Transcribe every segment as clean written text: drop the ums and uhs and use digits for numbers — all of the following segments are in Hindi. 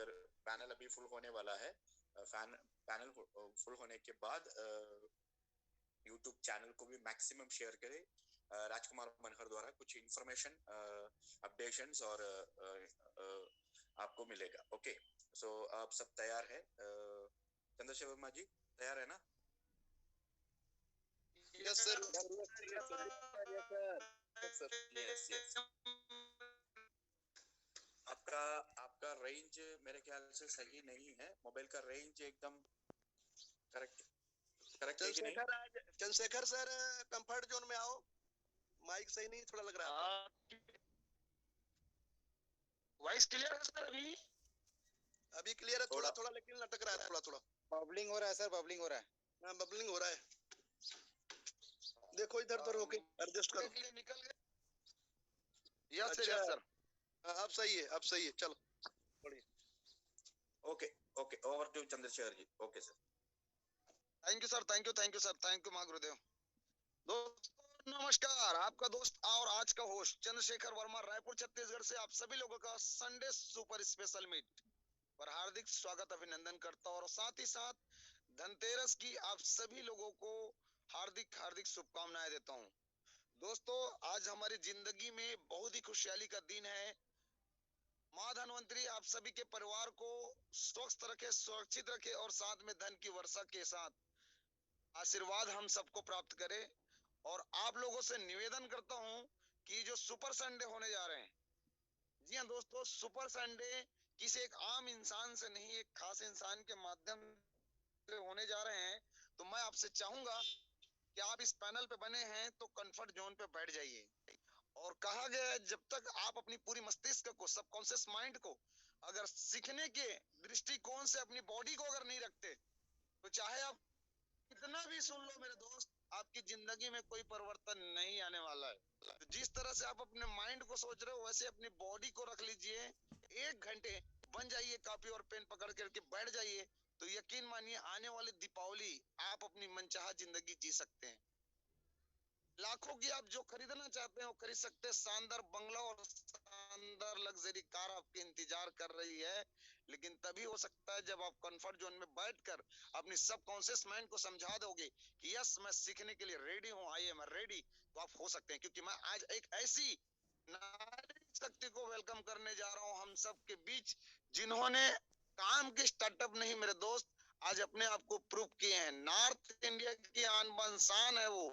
अगर पैनल अभी फुल होने वाला है, पैनल फुल होने के बाद यूट्यूब चैनल को भी मैक्सिमम शेयर करें। राजकुमार मनहर द्वारा कुछ इंफॉर्मेशन, अपडेशंस और आपको मिलेगा। ओके, सो आप सब तैयार है? चंद्रशेखर वर्मा जी तैयार है ना? Yes sir, yes yes. आपका रेंज मेरे ख्याल से सही नहीं है, मोबाइल का रेंज एकदम करेक्ट है कि नहीं? चंद्रशेखर सर, कंफर्ट जोन में आओ, माइक सही नहीं थोड़ा लग रहा है। वॉइस क्लियर है सर? अभी क्लियर है, थोड़ा थोड़ा लेकिन लटक रहा है, थोड़ा थोड़ा बबलिंग हो रहा है सर, बबलिंग हो रहा है। हाँ, बबलिंग हो रहा है। देखो इधर उधर होके एडजस्ट करो। निकल गए। Yes sir, yes sir. अब सही है, अब सही है, चलो बढ़िया। Okay okay, over to Chandrashekhar ji. Okay sir. Thank you sir, thank you sir, thank you महागुरुदेव। दोस्तों नमस्कार, आपका दोस्त और आज का होस्ट चंद्रशेखर वर्मा, रायपुर छत्तीसगढ़ से आप सभी लोगों का संडे सुपर स्पेशल मीट पर हार्दिक स्वागत अभिनंदन करता हूं और साथ ही साथ धनतेरस की आप सभी लोगों को हार्दिक हार्दिक शुभकामनाएं देता हूं। दोस्तों आज हमारी जिंदगी में बहुत ही खुशहाली का दिन है। माँ धनवंतरी आप सभी के परिवार को स्वस्थ रखे, सुरक्षित रखे और साथ में धन की वर्षा के साथ आशीर्वाद हम सबको प्राप्त करे। और आप लोगों से निवेदन करता हूं कि जो सुपर संडे होने जा रहे हैं, जी हाँ दोस्तों, सुपर संडे किसी एक आम इंसान से नहीं, एक खास इंसान के माध्यम से होने जा रहे हैं। तो मैं आपसे चाहूंगा कि आप इस पैनल पे बने हैं तो कंफर्ट जोन पे बैठ जाइए। और कहा गया है जब तक आप अपनी पूरी मस्तिष्क को, सबकॉन्शियस माइंड को अगर सीखने के दृष्टिकोण से अपनी बॉडी को अगर नहीं रखते तो चाहे आप कितना भी सुन लो मेरे दोस्त, आपकी जिंदगी में कोई परिवर्तन नहीं आने वाला है। तो जिस तरह से आप अपने माइंड को सोच रहे हो वैसे अपनी बॉडी को रख लीजिए। 1 घंटे बन जाइए, कॉपी और पेन पकड़ करके बैठ जाइए, तो यकीन मानिए आने वाली दीपावली आप अपनी मनचाहा जिंदगी जी सकते हैं। लाखों की आप जो खरीदना चाहते हैं वो खरीद सकते हैं। शानदार बंगला और शानदार लग्जरी कार आपके इंतजार कर रही है, लेकिन तभी हो सकता है जब आप कंफर्ट जोन में बैठकर अपनी सबकॉन्शियस माइंड को समझा दोगे कि यस मैं सीखने के लिए रेडी हूँ, आई एम रेडी, तो आप हो सकते हैं। क्योंकि मैं आज एक ऐसी नारी शक्ति को वेलकम करने जा रहा हूँ हम सब के बीच, जिन्होंने काम के स्टार्टअप नहीं मेरे दोस्त, आज अपने आप को प्रूव किए हैं। नॉर्थ इंडिया की आन बान शान है वो।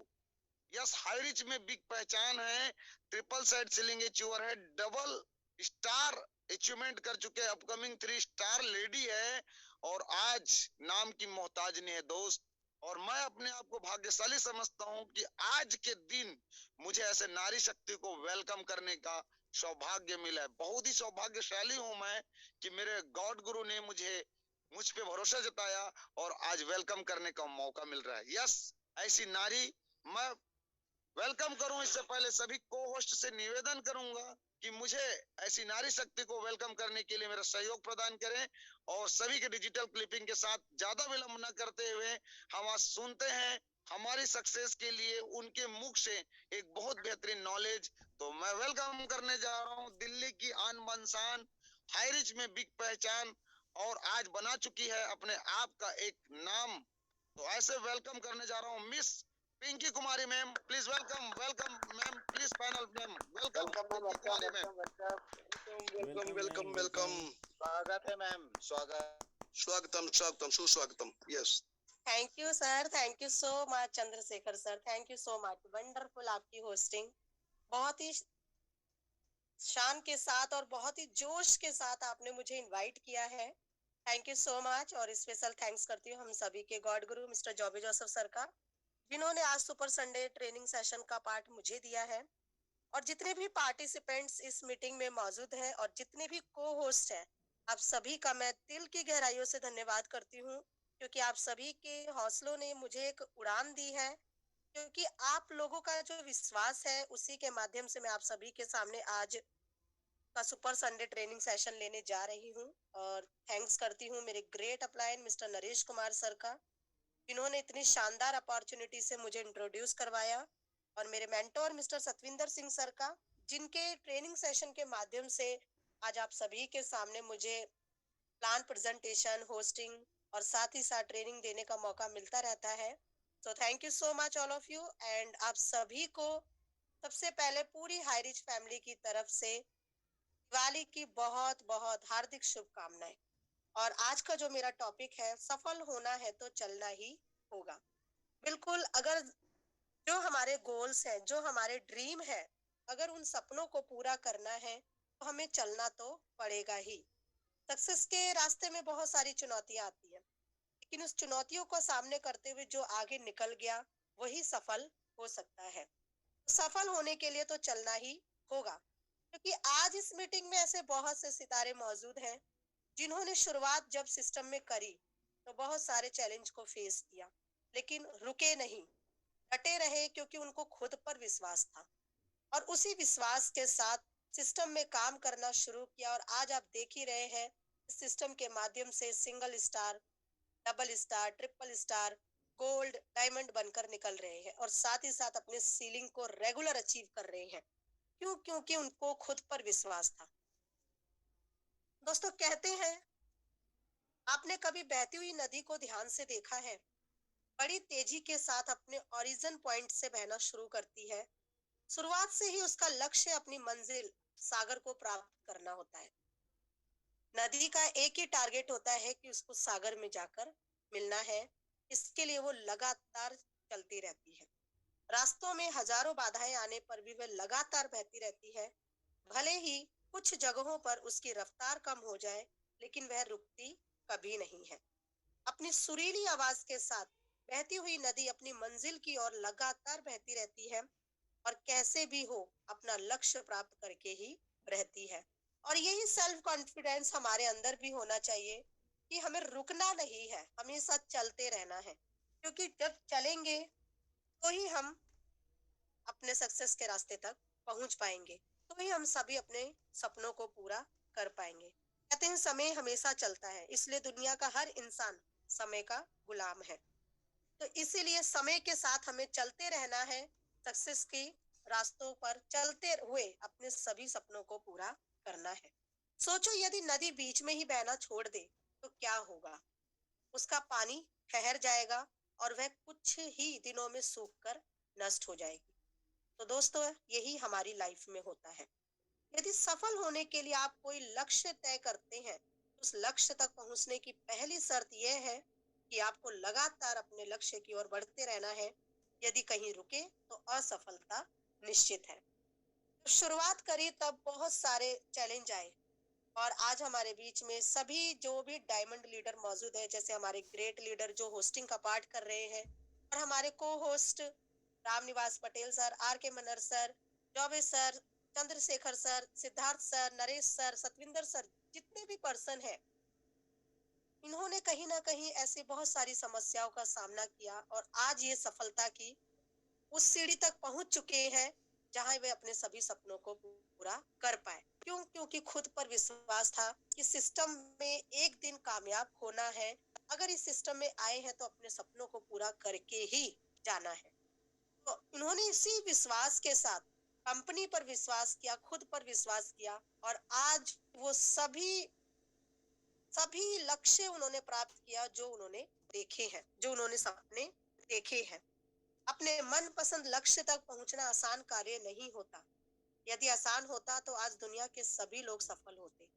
यस, हाई रिच में बिग पहचान है, ट्रिपल साइड सेलिंग अचीवर है, डबल स्टार अचीवमेंट कर चुके, अपकमिंग 3 स्टार लेडी है और आज नाम की मोहताज नहीं है दोस्त। और मैं अपने आप को भाग्यशाली समझता हूं कि आज के दिन मुझे ऐसे नारी शक्ति को वेलकम करने का सौभाग्य मिला है। बहुत ही सौभाग्यशाली हूं मैं कि मेरे गॉड गुरु ने मुझ पे भरोसा जताया और आज वेलकम करने का मौका मिल रहा है। यस, ऐसी नारी मैं वेलकम करूं इससे पहले सभी को होस्ट से निवेदन करूंगा कि मुझे ऐसी नारी शक्ति को वेलकम करने के लिए मेरा सहयोग प्रदान करें। और सभी के डिजिटल क्लिपिंग के साथ ज्यादा विलंब न करते हुए हम आज सुनते हैं हमारी सक्सेस के लिए उनके मुख से एक बहुत बेहतरीन नॉलेज। तो मैं वेलकम करने जा रहा हूं दिल्ली की आन बान शान, हाई रिच में बिग पहचान और आज बना चुकी है अपने आप का एक नाम। तो ऐसे वेलकम करने जा रहा हूं miss Pinky Kumari ma'am, please welcome ma'am, please panel ma'am, welcome Kumari ma'am. Welcome welcome, स्वागत है मैम, स्वागतम स्वागतम सुस्वागतम। Yes, thank you sir, thank you so much Chandrashekhar sir, thank you so much, wonderful आपकी होस्टिंग, बहुत ही शान के साथ और बहुत ही जोश के साथ आपने मुझे इनवाइट किया है। Thank you so much. और स्पेशल थैंक्स करती हूँ हम सभी के God guru mister Jobi Joseph sir का, जिन्होंने आज सुपर संडे ट्रेनिंग सेशन का पार्ट मुझे दिया है। और जितने भी पार्टिसिपेंट्स इस मीटिंग में मौजूद हैं और जितने भी को होस्ट हैं, आप सभी का मैं दिल की गहराइयों से धन्यवाद करती हूँ, क्योंकि आप सभी के हौसलों ने मुझे एक उड़ान दी है। क्योंकि आप लोगों का जो विश्वास है उसी के माध्यम से मैं आप सभी के सामने आज का सुपर संडे ट्रेनिंग सेशन लेने जा रही हूँ। और थैंक्स करती हूँ मेरे great upline mister Naresh Kumar sir का, जिन्होंने इतनी शानदार अपॉर्चुनिटी से मुझे इंट्रोड्यूस करवाया, और मेरे mentor mister Satwinder Singh sir का, जिनके ट्रेनिंग सेशन के माध्यम से आज आप सभी के सामने मुझे प्लान प्रेजेंटेशन, होस्टिंग और साथ ही साथ ट्रेनिंग देने का मौका मिलता रहता है। तो thank you so much all of you. And आप सभी को सबसे पहले पूरी हाईरिच फैमिली की तरफ से दिवाली की बहुत बहुत हार्दिक शुभकामनाएं। और आज का जो मेरा टॉपिक है, सफल होना है तो चलना ही होगा। बिल्कुल, अगर जो हमारे गोल्स हैं, जो हमारे ड्रीम है, अगर उन सपनों को पूरा करना है तो हमें चलना तो पड़ेगा ही। सक्सेस के रास्ते में बहुत सारी चुनौतियां आती है, लेकिन उस चुनौतियों को सामने करते हुए जो आगे निकल गया वही सफल हो सकता है। सफल होने के लिए तो चलना ही होगा, क्योंकि आज इस मीटिंग में ऐसे बहुत से सितारे मौजूद हैं जिन्होंने शुरुआत जब सिस्टम में करी तो बहुत सारे चैलेंज को फेस किया, लेकिन रुके नहीं, डटे रहे, क्योंकि उनको खुद पर विश्वास था और उसी विश्वास के साथ सिस्टम में काम करना शुरू किया। और आज आप देख ही रहे हैं, सिस्टम के माध्यम से single star, double star, triple star, gold, diamond बनकर निकल रहे हैं और साथ ही साथ अपने सीलिंग को रेगुलर अचीव कर रहे हैं। क्यों? क्योंकि उनको खुद पर विश्वास था। दोस्तों, कहते हैं, आपने कभी बहती हुई नदी को ध्यान से देखा है? बड़ी तेजी के साथ अपने ओरिजिन पॉइंट से बहना शुरू करती है। शुरुआत से ही उसका लक्ष्य अपनी मंजिल सागर को प्राप्त करना होता है। नदी का एक ही टारगेट होता है कि उसको सागर में जाकर मिलना है। इसके लिए वो लगातार चलती रहती है। रास्तों में हजारों बाधाएं आने पर भी वह लगातार बहती रहती है। भले ही कुछ जगहों पर उसकी रफ्तार कम हो जाए, लेकिन वह रुकती कभी नहीं है। अपनी सुरीली आवाज के साथ बहती हुई नदी अपनी मंजिल की ओर लगातार बहती रहती है और कैसे भी हो अपना लक्ष्य प्राप्त करके ही रहती है। और यही सेल्फ कॉन्फिडेंस हमारे अंदर भी होना चाहिए कि हमें रुकना नहीं है, हमेशा चलते रहना है, क्योंकि जब चलेंगे तो ही हम अपने सक्सेस के रास्ते तक पहुंच पाएंगे, तो ही हम सभी अपने सपनों को पूरा कर पाएंगे। कहते हैं समय हमेशा चलता है, इसलिए दुनिया का हर इंसान समय का गुलाम है। तो इसीलिए समय के साथ हमें चलते रहना है, सक्सेस की रास्तों पर चलते हुए अपने सभी सपनों को पूरा करना है। सोचो, यदि नदी बीच में ही बहना छोड़ दे तो क्या होगा? उसका पानी ठहर जाएगा और वह कुछ ही दिनों में सूखकर नष्ट हो जाएगी। तो दोस्तों, यही हमारी लाइफ में होता है। यदि सफल होने के लिए आप कोई लक्ष्य तय करते हैं, तो उस लक्ष्य तक पहुंचने की पहली शर्त यह है कि आपको लगातार अपने लक्ष्य की ओर बढ़ते रहना है। यदि कहीं रुके तो असफलता निश्चित है। तो शुरुआत करी तब बहुत सारे चैलेंज आए और आज हमारे बीच में सभी जो भी डायमंड लीडर मौजूद है, जैसे हमारे ग्रेट लीडर जो होस्टिंग का पार्ट कर रहे हैं, और हमारे को host Ramniwas Patel sir, R K Manar sir, Chaubey sir, Chandrashekhar sir, Siddharth sir, Naresh sir, Satvinder sir, जितने भी पर्सन है, इन्होंने कहीं ना कहीं ऐसी बहुत सारी समस्याओं का सामना किया और आज ये सफलता की उस सीढ़ी तक पहुंच चुके हैं जहां वे अपने सभी सपनों को पूरा कर पाए। क्यों? क्योंकि खुद पर विश्वास था कि सिस्टम में एक दिन कामयाब होना है। अगर इस सिस्टम में आए हैं तो अपने सपनों को पूरा करके ही जाना है। तो इन्होंने इसी विश्वास के साथ कंपनी पर विश्वास किया, खुद पर विश्वास किया और आज वो सभी लक्ष्य उन्होंने प्राप्त किया जो उन्होंने देखे हैं, जो उन्होंने सपने देखे हैं। अपने मनपसंद लक्ष्य तक पहुंचना आसान कार्य नहीं होता। यदि आसान होता तो आज दुनिया के सभी लोग सफल होते।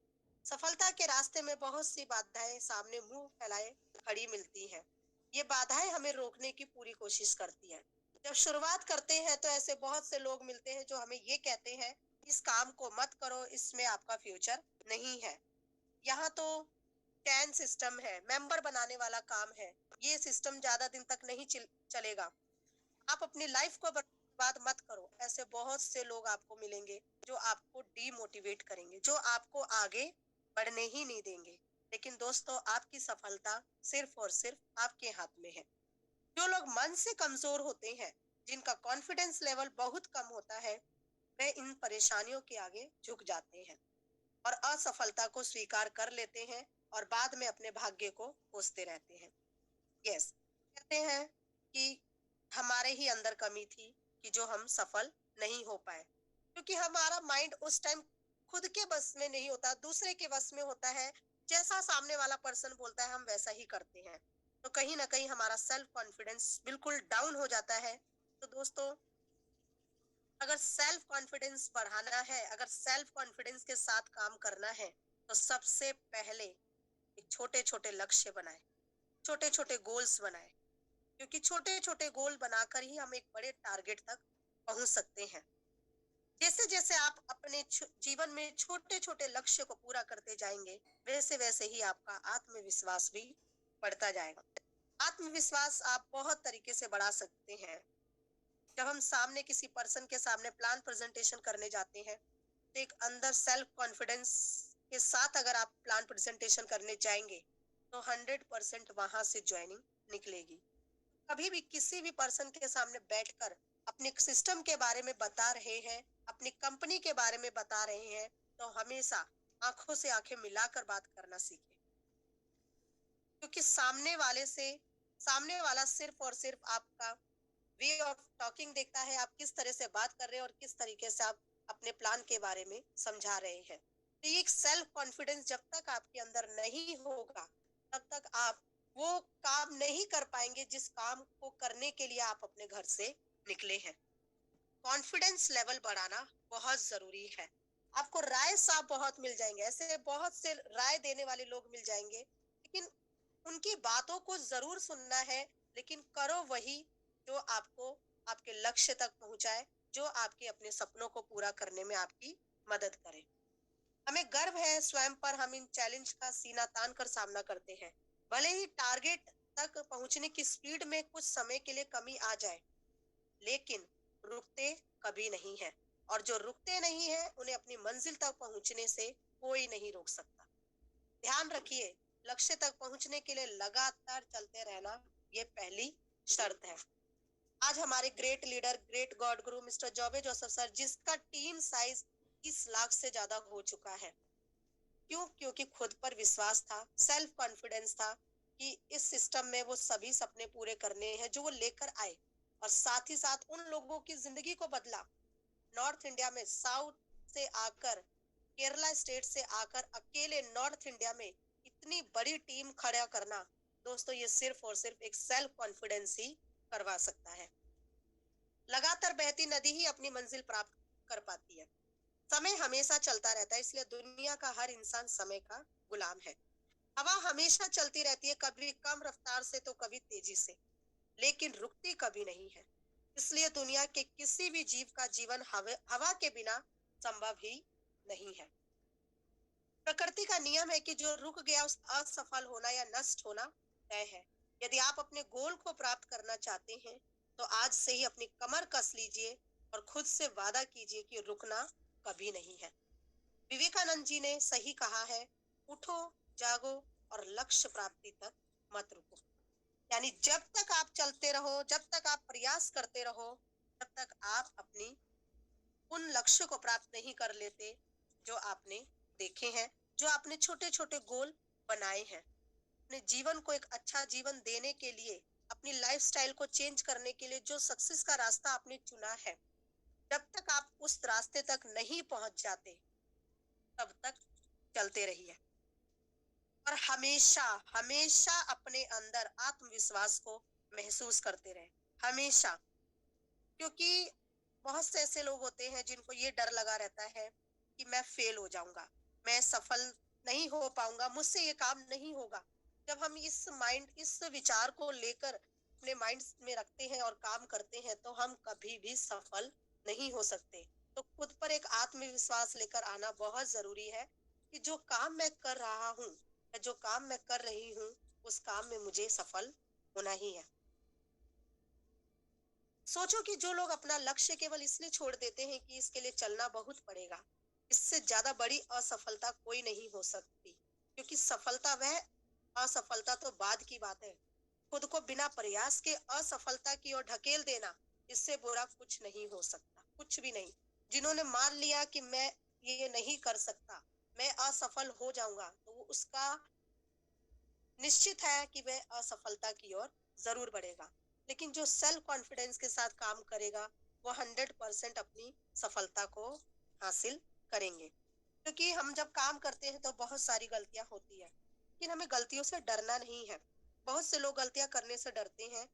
सफलता के रास्ते में बहुत सी बाधाएं सामने मुंह फैलाए खड़ी मिलती हैं। ये बाधाएं हमें रोकने की पूरी कोशिश करती हैं। जब शुरुआत करते हैं तो ऐसे बहुत से लोग मिलते हैं जो हमें ये कहते हैं, इस काम को मत करो, इसमें आपका फ्यूचर नहीं है। यहाँ तो चैन सिस्टम है, मेंबर बनाने वाला काम है, ये सिस्टम ज्यादा दिन तक नहीं चलेगा, आप अपनी लाइफ को बर्बाद मत करो। ऐसे बहुत से लोग आपको मिलेंगे जो आपको डीमोटिवेट करेंगे, जो आपको आगे बढ़ने ही नहीं देंगे। लेकिन दोस्तों, आपकी सफलता सिर्फ और सिर्फ आपके हाथ में है। जो लोग मन से कमजोर होते हैं, जिनका कॉन्फिडेंस लेवल बहुत कम होता है, वे इन परेशानियों के आगे झुक जाते हैं और असफलता को स्वीकार कर लेते हैं और बाद में अपने भाग्य को कोसते रहते हैं। यस, कहते हैं कि हमारे ही अंदर कमी थी कि जो हम सफल नहीं हो पाए, क्योंकि हमारा माइंड उस टाइम खुद के बस में नहीं होता, दूसरे के बस में होता है। जैसा सामने वाला पर्सन बोलता है हम वैसा ही करते हैं, तो कहीं ना कहीं हमारा सेल्फ कॉन्फिडेंस बिल्कुल डाउन हो जाता है। तो दोस्तों, अगर सेल्फ कॉन्फिडेंस बढ़ाना है, अगर सेल्फ कॉन्फिडेंस के साथ काम करना है, तो सबसे पहले एक छोटे छोटे लक्ष्य बनाए, छोटे छोटे गोल्स बनाए, क्योंकि छोटे छोटे गोल बनाकर ही हम एक बड़े टारगेट तक पहुंच सकते हैं। जैसे जैसे आप अपने जीवन में छोटे छोटे लक्ष्य को पूरा करते जाएंगे, वैसे वैसे ही आपका आत्मविश्वास भी बढ़ता जाएगा। आत्मविश्वास आप बहुत तरीके से बढ़ा सकते हैं। जब हम सामने किसी पर्सन के सामने प्लान प्रेजेंटेशन करने जाते हैं, तो एक अंदर सेल्फ कॉन्फिडेंस के साथ अगर आप प्लान प्रेजेंटेशन करने जाएंगे, तो 100% वहां से ज्वाइनिंग निकलेगी। कभी भी किसी भी पर्सन के सामने बैठकर अपने सिस्टम के बारे में बता रहे हैं, अपनी कंपनी के बारे में बता रहे हैं, तो हमेशा आंखों से आंखें मिलाकर बात करना सीखें, क्योंकि सामने वाला सिर्फ और सिर्फ आपका वे ऑफ टॉकिंग देखता है, आप किस तरह से बात कर रहे हैं और किस तरीके से आप अपने प्लान के बारे में समझा रहे हैं। तो ये एक सेल्फ कॉन्फिडेंस जब तक आपके अंदर नहीं होगा, तब तक आप वो काम नहीं कर पाएंगे जिस काम को करने के लिए आप अपने घर से निकले हैं। कॉन्फिडेंस लेवल बढ़ाना बहुत जरूरी है। आपको राय साहब बहुत मिल जाएंगे, ऐसे बहुत से राय देने वाले लोग मिल जाएंगे, लेकिन उनकी बातों को जरूर सुनना है, लेकिन करो वही जो आपको आपके लक्ष्य तक पहुंचाए, जो आपके अपने सपनों को पूरा करने में आपकी मदद करे। हमें गर्व है स्वयं पर, हम इन चैलेंज का सीना तान कर सामना करते हैं। भले ही टारगेट तक पहुंचने की स्पीड में कुछ समय के लिए कमी आ जाए, लेकिन रुकते कभी नहीं है, और जो रुकते नहीं है उन्हें अपनी मंजिल तक पहुंचने से कोई नहीं रोक सकता। ध्यान रखिए, लक्ष्य तक पहुंचने के लिए लगातार चलते रहना ये पहली शर्त है। आज हमारे great leader, great God guru mister जॉबे Joseph sir, जिसका टीम साइज 30 लाख से ज्यादा हो चुका है, क्यों? क्योंकि खुद पर विश्वास था, सेल्फ कॉन्फिडेंस था कि इस सिस्टम में वो सभी सपने पूरे करने हैं जो वो लेकर आए, और साथ ही साथ उन लोगों की जिंदगी को बदला। नॉर्थ इंडिया में साउथ से आकर, केरला स्टेट से आकर अकेले नॉर्थ इंडिया में इतनी बड़ी टीम खड़ा करना, दोस्तों ये सिर्फ और सिर्फ एक सेल्फ कॉन्फिडेंस ही करवा सकता है। लगातार बहती नदी ही अपनी मंजिल प्राप्त कर पाती है। समय हमेशा चलता रहता है, इसलिए दुनिया का हर इंसान समय का गुलाम है। हवा हमेशा चलती रहती है, कभी कम रफ्तार से तो कभी तेजी से, लेकिन रुकती कभी नहीं है। इसलिए दुनिया के किसी भी जीव का जीवन हवा के बिना संभव ही नहीं है। प्रकृति का नियम है कि जो रुक गया उस असफल होना या नष्ट होना तय है। यदि आप अपने गोल को प्राप्त करना चाहते हैं, तो आज से ही अपनी कमर कस लीजिए और खुद से वादा कीजिए कि रुकना कभी नहीं है। विवेकानंद जी ने सही कहा है, उठो, जागो और लक्ष्य प्राप्ति तक मत रुको। यानी जब तक आप चलते रहो, जब तक आप प्रयास करते रहो, तब तक आप अपनी उन लक्ष्य को प्राप्त नहीं कर लेते जो आपने देखे हैं, जो आपने छोटे छोटे गोल बनाए हैं। अपने जीवन को एक अच्छा जीवन देने के लिए, अपनी लाइफस्टाइल को चेंज करने के लिए जो सक्सेस का रास्ता आपने चुना है, जब तक आप उस रास्ते तक नहीं पहुंच जाते, तब तक चलते रहिए और हमेशा हमेशा अपने अंदर आत्मविश्वास को महसूस करते रहे, हमेशा। क्योंकि बहुत से ऐसे लोग होते हैं जिनको ये डर लगा रहता है कि मैं फेल हो जाऊंगा, मैं सफल नहीं हो पाऊंगा, मुझसे ये काम नहीं होगा। जब हम इस विचार को लेकर अपने माइंड में रखते हैं और काम करते हैं, तो हम कभी भी सफल नहीं हो सकते। तो खुद पर एक आत्मविश्वास लेकर आना बहुत जरूरी है कि जो काम मैं कर रहा हूँ, जो काम मैं कर रही हूँ, उस काम में मुझे सफल होना ही है। सोचो कि जो लोग अपना लक्ष्य केवल इसलिए छोड़ देते हैं कि इसके लिए चलना बहुत पड़ेगा, इससे ज्यादा बड़ी असफलता कोई नहीं हो सकती, क्योंकि असफलता तो बाद की बात है। खुद को बिना प्रयास के असफलता की ओर ढकेल देना, इससे बुरा कुछ नहीं हो सकता, कुछ भी नहीं। जिन्होंने मान लिया कि मैं ये नहीं कर सकता, मैं असफल हो जाऊंगा, तो उसका निश्चित है कि वह असफलता की ओर जरूर बढ़ेगा। लेकिन जो सेल्फ कॉन्फिडेंस के साथ काम करेगा, वो 100% अपनी सफलता को हासिल करेंगे। क्योंकि हम जब काम करते हैं तो बहुत सारी गलतियां होती है, लेकिन हमें गलतियों से डरना नहीं है। बहुत से लोग गलतियां करने से डरते हैं,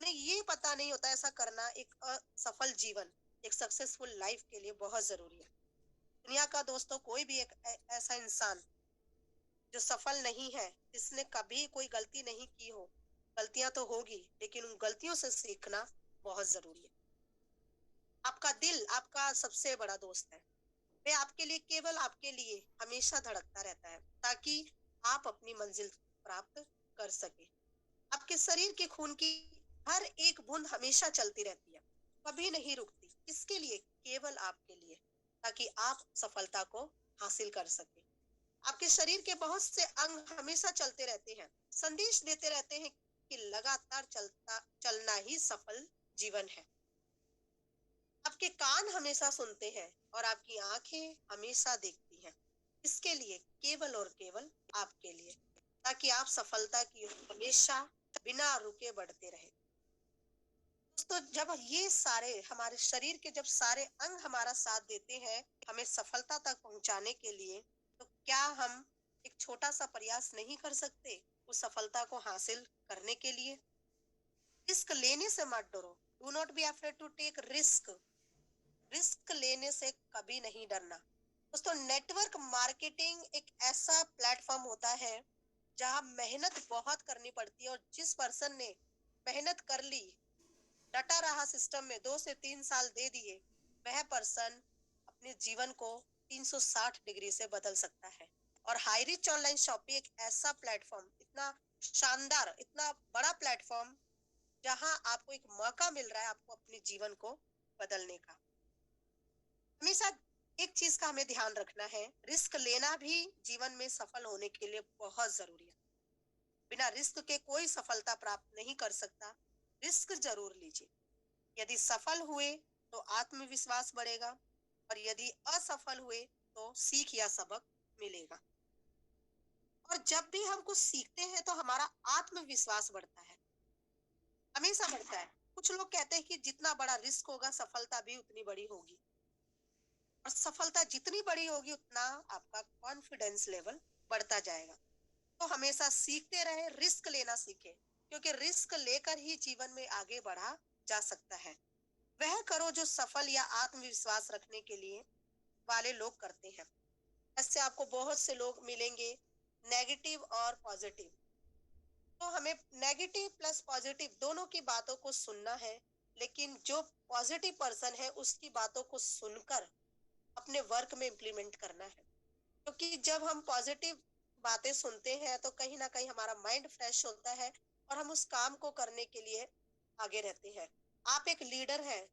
उन्हें ये पता नहीं होता ऐसा करना एक असफल जीवन, एक सक्सेसफुल लाइफ के लिए बहुत जरूरी है। दुनिया का दोस्तों कोई भी एक ऐसा इंसान जो सफल नहीं है, जिसने कभी कोई गलती नहीं की हो, गलतियां तो होगी लेकिन उन गलतियों से सीखना बहुत जरूरी है। आपका दिल आपका सबसे बड़ा दोस्त है। वह आपके लिए, केवल आपके लिए हमेशा धड़कता रहता है ताकि आप अपनी मंजिल प्राप्त कर सके। आपके शरीर के खून की हर एक बूंद हमेशा चलती रहती है, कभी नहीं रुकती। किसके लिए? केवल आपके लिए, ताकि आप सफलता को हासिल कर सके। आपके शरीर के बहुत से अंग हमेशा चलते रहते हैं, संदेश देते रहते हैं कि लगातार चलना ही सफल जीवन है। आपके कान हमेशा सुनते हैं और आपकी आंखें हमेशा देखती हैं। इसके लिए? केवल और केवल आपके लिए, ताकि आप सफलता की ओर हमेशा बिना रुके बढ़ते रहे। दोस्तों, जब ये सारे हमारे शरीर के जब सारे अंग हमारा साथ देते हैं हमें सफलता तक पहुंचाने के लिए, तो क्या हम एक छोटा सा प्रयास नहीं कर सकते उस सफलता को हासिल करने के लिए? रिस्क लेने से मत डरो। Do not be afraid to take risk. Risk लेने से कभी नहीं डरना। दोस्तों, नेटवर्क मार्केटिंग एक ऐसा प्लेटफॉर्म होता है जहां मेहनत बहुत करनी पड़ती है, और जिस पर्सन ने मेहनत कर ली, डटा रहा सिस्टम में, 2 से 3 साल दे दिए, वह पर्सन अपने जीवन को 360 डिग्री से बदल सकता है। और हाई रिच ऑनलाइन शॉपिंग एक ऐसा प्लेटफॉर्म, इतना शानदार, इतना बड़ा प्लेटफॉर्म, जहां आपको एक मौका मिल रहा है आपको अपने जीवन को बदलने का। हमेशा एक चीज का हमें ध्यान रखना है, रिस्क लेना भी जीवन में सफल होने के लिए बहुत जरूरी है। बिना रिस्क के कोई सफलता प्राप्त नहीं कर सकता। रिस्क जरूर लीजिए। यदि सफल हुए तो आत्मविश्वास बढ़ेगा, और यदि असफल हुए तो सीख या सबक मिलेगा। और जब भी हम कुछ सीखते हैं तो हमारा आत्मविश्वास बढ़ता है, हमेशा बढ़ता है। कुछ लोग कहते हैं कि जितना बड़ा रिस्क होगा सफलता भी उतनी बड़ी होगी, और सफलता जितनी बड़ी होगी उतना आपका कॉन्फिडेंस लेवल बढ़ता जाएगा। तो हमेशा सीखते रहे, रिस्क लेना सीखे, क्योंकि रिस्क लेकर ही जीवन में आगे बढ़ा जा सकता है। वह करो जो सफल या आत्मविश्वास रखने के लिए वाले लोग करते हैं। ऐसे आपको बहुत से लोग मिलेंगे, नेगेटिव और पॉजिटिव। तो हमें नेगेटिव प्लस पॉजिटिव दोनों की बातों को सुनना है, लेकिन जो पॉजिटिव पर्सन है उसकी बातों को सुनकर अपने वर्क में इम्प्लीमेंट करना है। क्योंकि जब हम पॉजिटिव बातें सुनते हैं तो कहीं ना कहीं हमारा माइंड फ्रेश होता है और हम उस काम को करने के लिए आगे रहते हैं। आप एक लीडर हैं,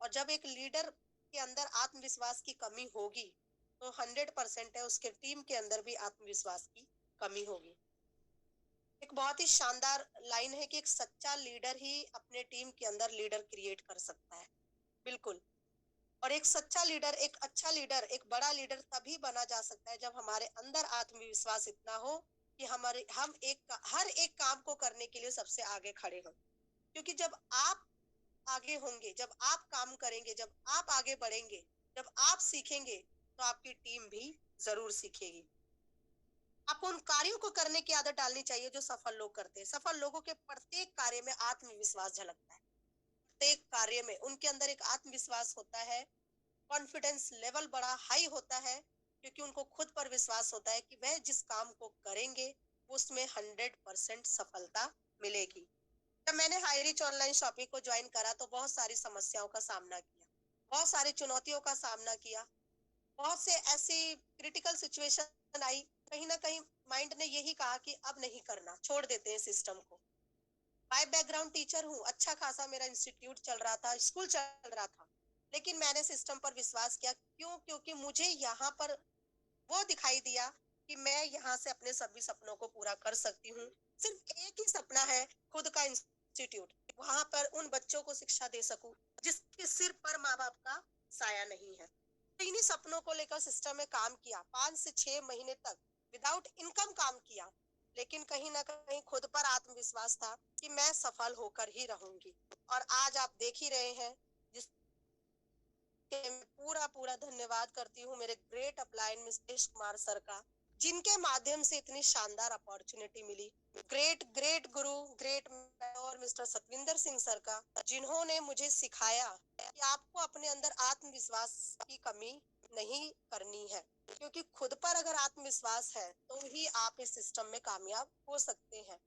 और जब एक लीडर के अंदर आत्मविश्वास की कमी होगी तो 100% है उसके टीम के अंदर भी आत्मविश्वास की कमी होगी। एक बहुत ही शानदार लाइन है कि एक सच्चा लीडर ही अपने टीम के अंदर लीडर क्रिएट कर सकता है। बिल्कुल। और एक सच्चा लीडर, एक अच्छा लीडर, एक बड़ा लीडर तभी बना जा सकता है जब हमारे अंदर आत्मविश्वास इतना हो कि हम हर एक काम को करने के लिए सबसे आगे खड़े हों। क्योंकि जब आप आगे होंगे, जब आप काम करेंगे, जब आप आगे बढ़ेंगे, जब आप सीखेंगे, तो आपकी टीम भी जरूर सीखेगी। आपको उन कार्यों को करने की आदत डालनी चाहिए जो सफल लोग करते हैं। सफल लोगों के प्रत्येक कार्य में आत्मविश्वास झलकता है। प्रत्येक कार्य में उनके अंदर एक आत्मविश्वास होता है, कॉन्फिडेंस लेवल बड़ा हाई होता है, क्योंकि उनको खुद पर विश्वास होता है कि वह जिस काम को करेंगे उसमें 100% सफलता मिलेगी। जब मैंने हाई रिच ऑनलाइन शॉपिंग को ज्वाइन करा तो बहुत सारी समस्याओं का सामना किया, बहुत सारी चुनौतियों का सामना किया, बहुत से ऐसी क्रिटिकल सिचुएशन आई। कहीं ना कहीं माइंड ने यही कहा कि अब नहीं करना, छोड़ देते हैं सिस्टम को। मैं बैकग्राउंड टीचर हूँ, अच्छा खासा मेरा इंस्टीट्यूट चल रहा था, स्कूल चल रहा था, लेकिन मैंने सिस्टम पर विश्वास किया। क्यों? क्योंकि मुझे यहाँ पर वो दिखाई दिया कि मैं यहाँ से अपने सभी सपनों को पूरा कर सकती हूँ। सिर्फ एक ही सपना है, खुद का इंस्टीट्यूट, वहां पर उन बच्चों को शिक्षा दे सकूं जिसके सिर पर माँ बाप का साया नहीं है। तो इन्हीं सपनों को लेकर सिस्टम में काम किया, 5 से 6 महीने तक विदाउट इनकम काम किया, लेकिन कहीं ना कहीं खुद पर आत्मविश्वास था कि मैं सफल होकर ही रहूंगी। और आज आप देख ही रहे हैं जिस के मैं पूरा पूरा धन्यवाद करती हूँ मेरे great upline mister Kumar sir का, जिनके माध्यम से इतनी शानदार अपॉर्चुनिटी मिली। Great great guru, great mentor mister Satwinder Singh sir का, जिन्होंने मुझे सिखाया कि आपको अपने अंदर आत्मविश्वास की कमी नहीं करनी है, क्योंकि खुद पर अगर आत्मविश्वास है तो ही आप इस सिस्टम में कामयाब हो सकते हैं।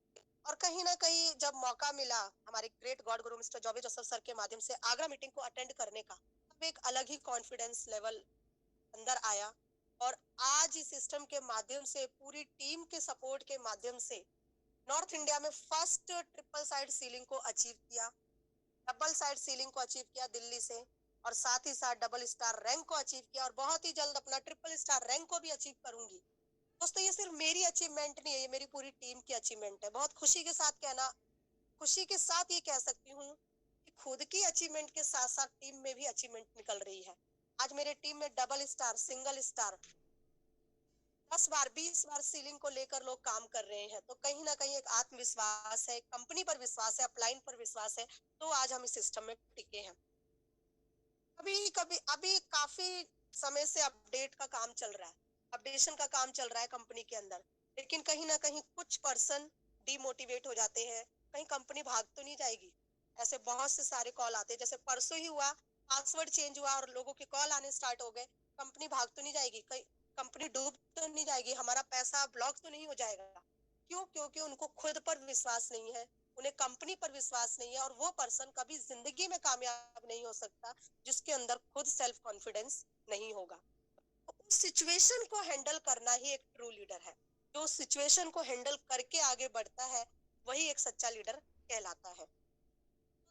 और कहीं ना कहीं जब मौका मिला हमारे great God guru mister Jobi Joseph sir के माध्यम से आगरा मीटिंग को अटेंड करने का, तब एक अलग ही कॉन्फिडेंस लेवल अंदर आया। और आज इस सिस्टम के माध्यम से, पूरी टीम के सपोर्ट के माध्यम से, नॉर्थ इंडिया में फर्स्ट ट्रिपल साइड सीलिंग को अचीव किया, डबल साइड सीलिंग को अचीव किया दिल्ली से, और साथ ही साथ डबल स्टार रैंक को अचीव किया, और बहुत ही जल्द अपना ट्रिपल स्टार रैंक को भी अचीव करूंगी। दोस्तों ये सिर्फ मेरी अचीवमेंट नहीं है, ये मेरी पूरी टीम की अचीवमेंट है। बहुत खुशी के साथ ये कह सकती हूँ कि खुद की अचीवमेंट के साथ साथ टीम में भी अचीवमेंट निकल रही है। आज मेरे टीम में डबल स्टार, सिंगल स्टार, 10 बार 20 बार सीलिंग को लेकर लोग काम कर रहे हैं। तो कहीं ना कहीं एक आत्मविश्वास है, कंपनी पर विश्वास है, अपलाइन पर विश्वास है, तो आज हम इस सिस्टम में टिके हैं। अभी काफी समय से अपडेट का काम चल रहा है, अपडेशन का काम चल रहा है कंपनी के अंदर, लेकिन कहीं ना कहीं कुछ पर्सन डिमोटिवेट हो जाते हैं, कहीं कंपनी भाग तो नहीं जाएगी। ऐसे बहुत से सारे कॉल आते हैं, जैसे परसों ही हुआ, पासवर्ड चेंज हुआ और लोगों के कॉल आने स्टार्ट हो गए। कंपनी भाग तो नहीं जाएगी, कहीं कंपनी डूब तो नहीं जाएगी, हमारा पैसा ब्लॉक तो नहीं हो जाएगा। क्यों? क्योंकि उनको खुद पर विश्वास नहीं है, उन्हें कंपनी पर विश्वास नहीं है, और वो पर्सन कभी जिंदगी में कामयाब नहीं हो सकता जिसके अंदर खुद सेल्फ कॉन्फिडेंस नहीं होगा। उस सिचुएशन को हैंडल करना ही एक ट्रू लीडर है। जो सिचुएशन को हैंडल करके आगे बढ़ता है वही एक सच्चा लीडर कहलाता है।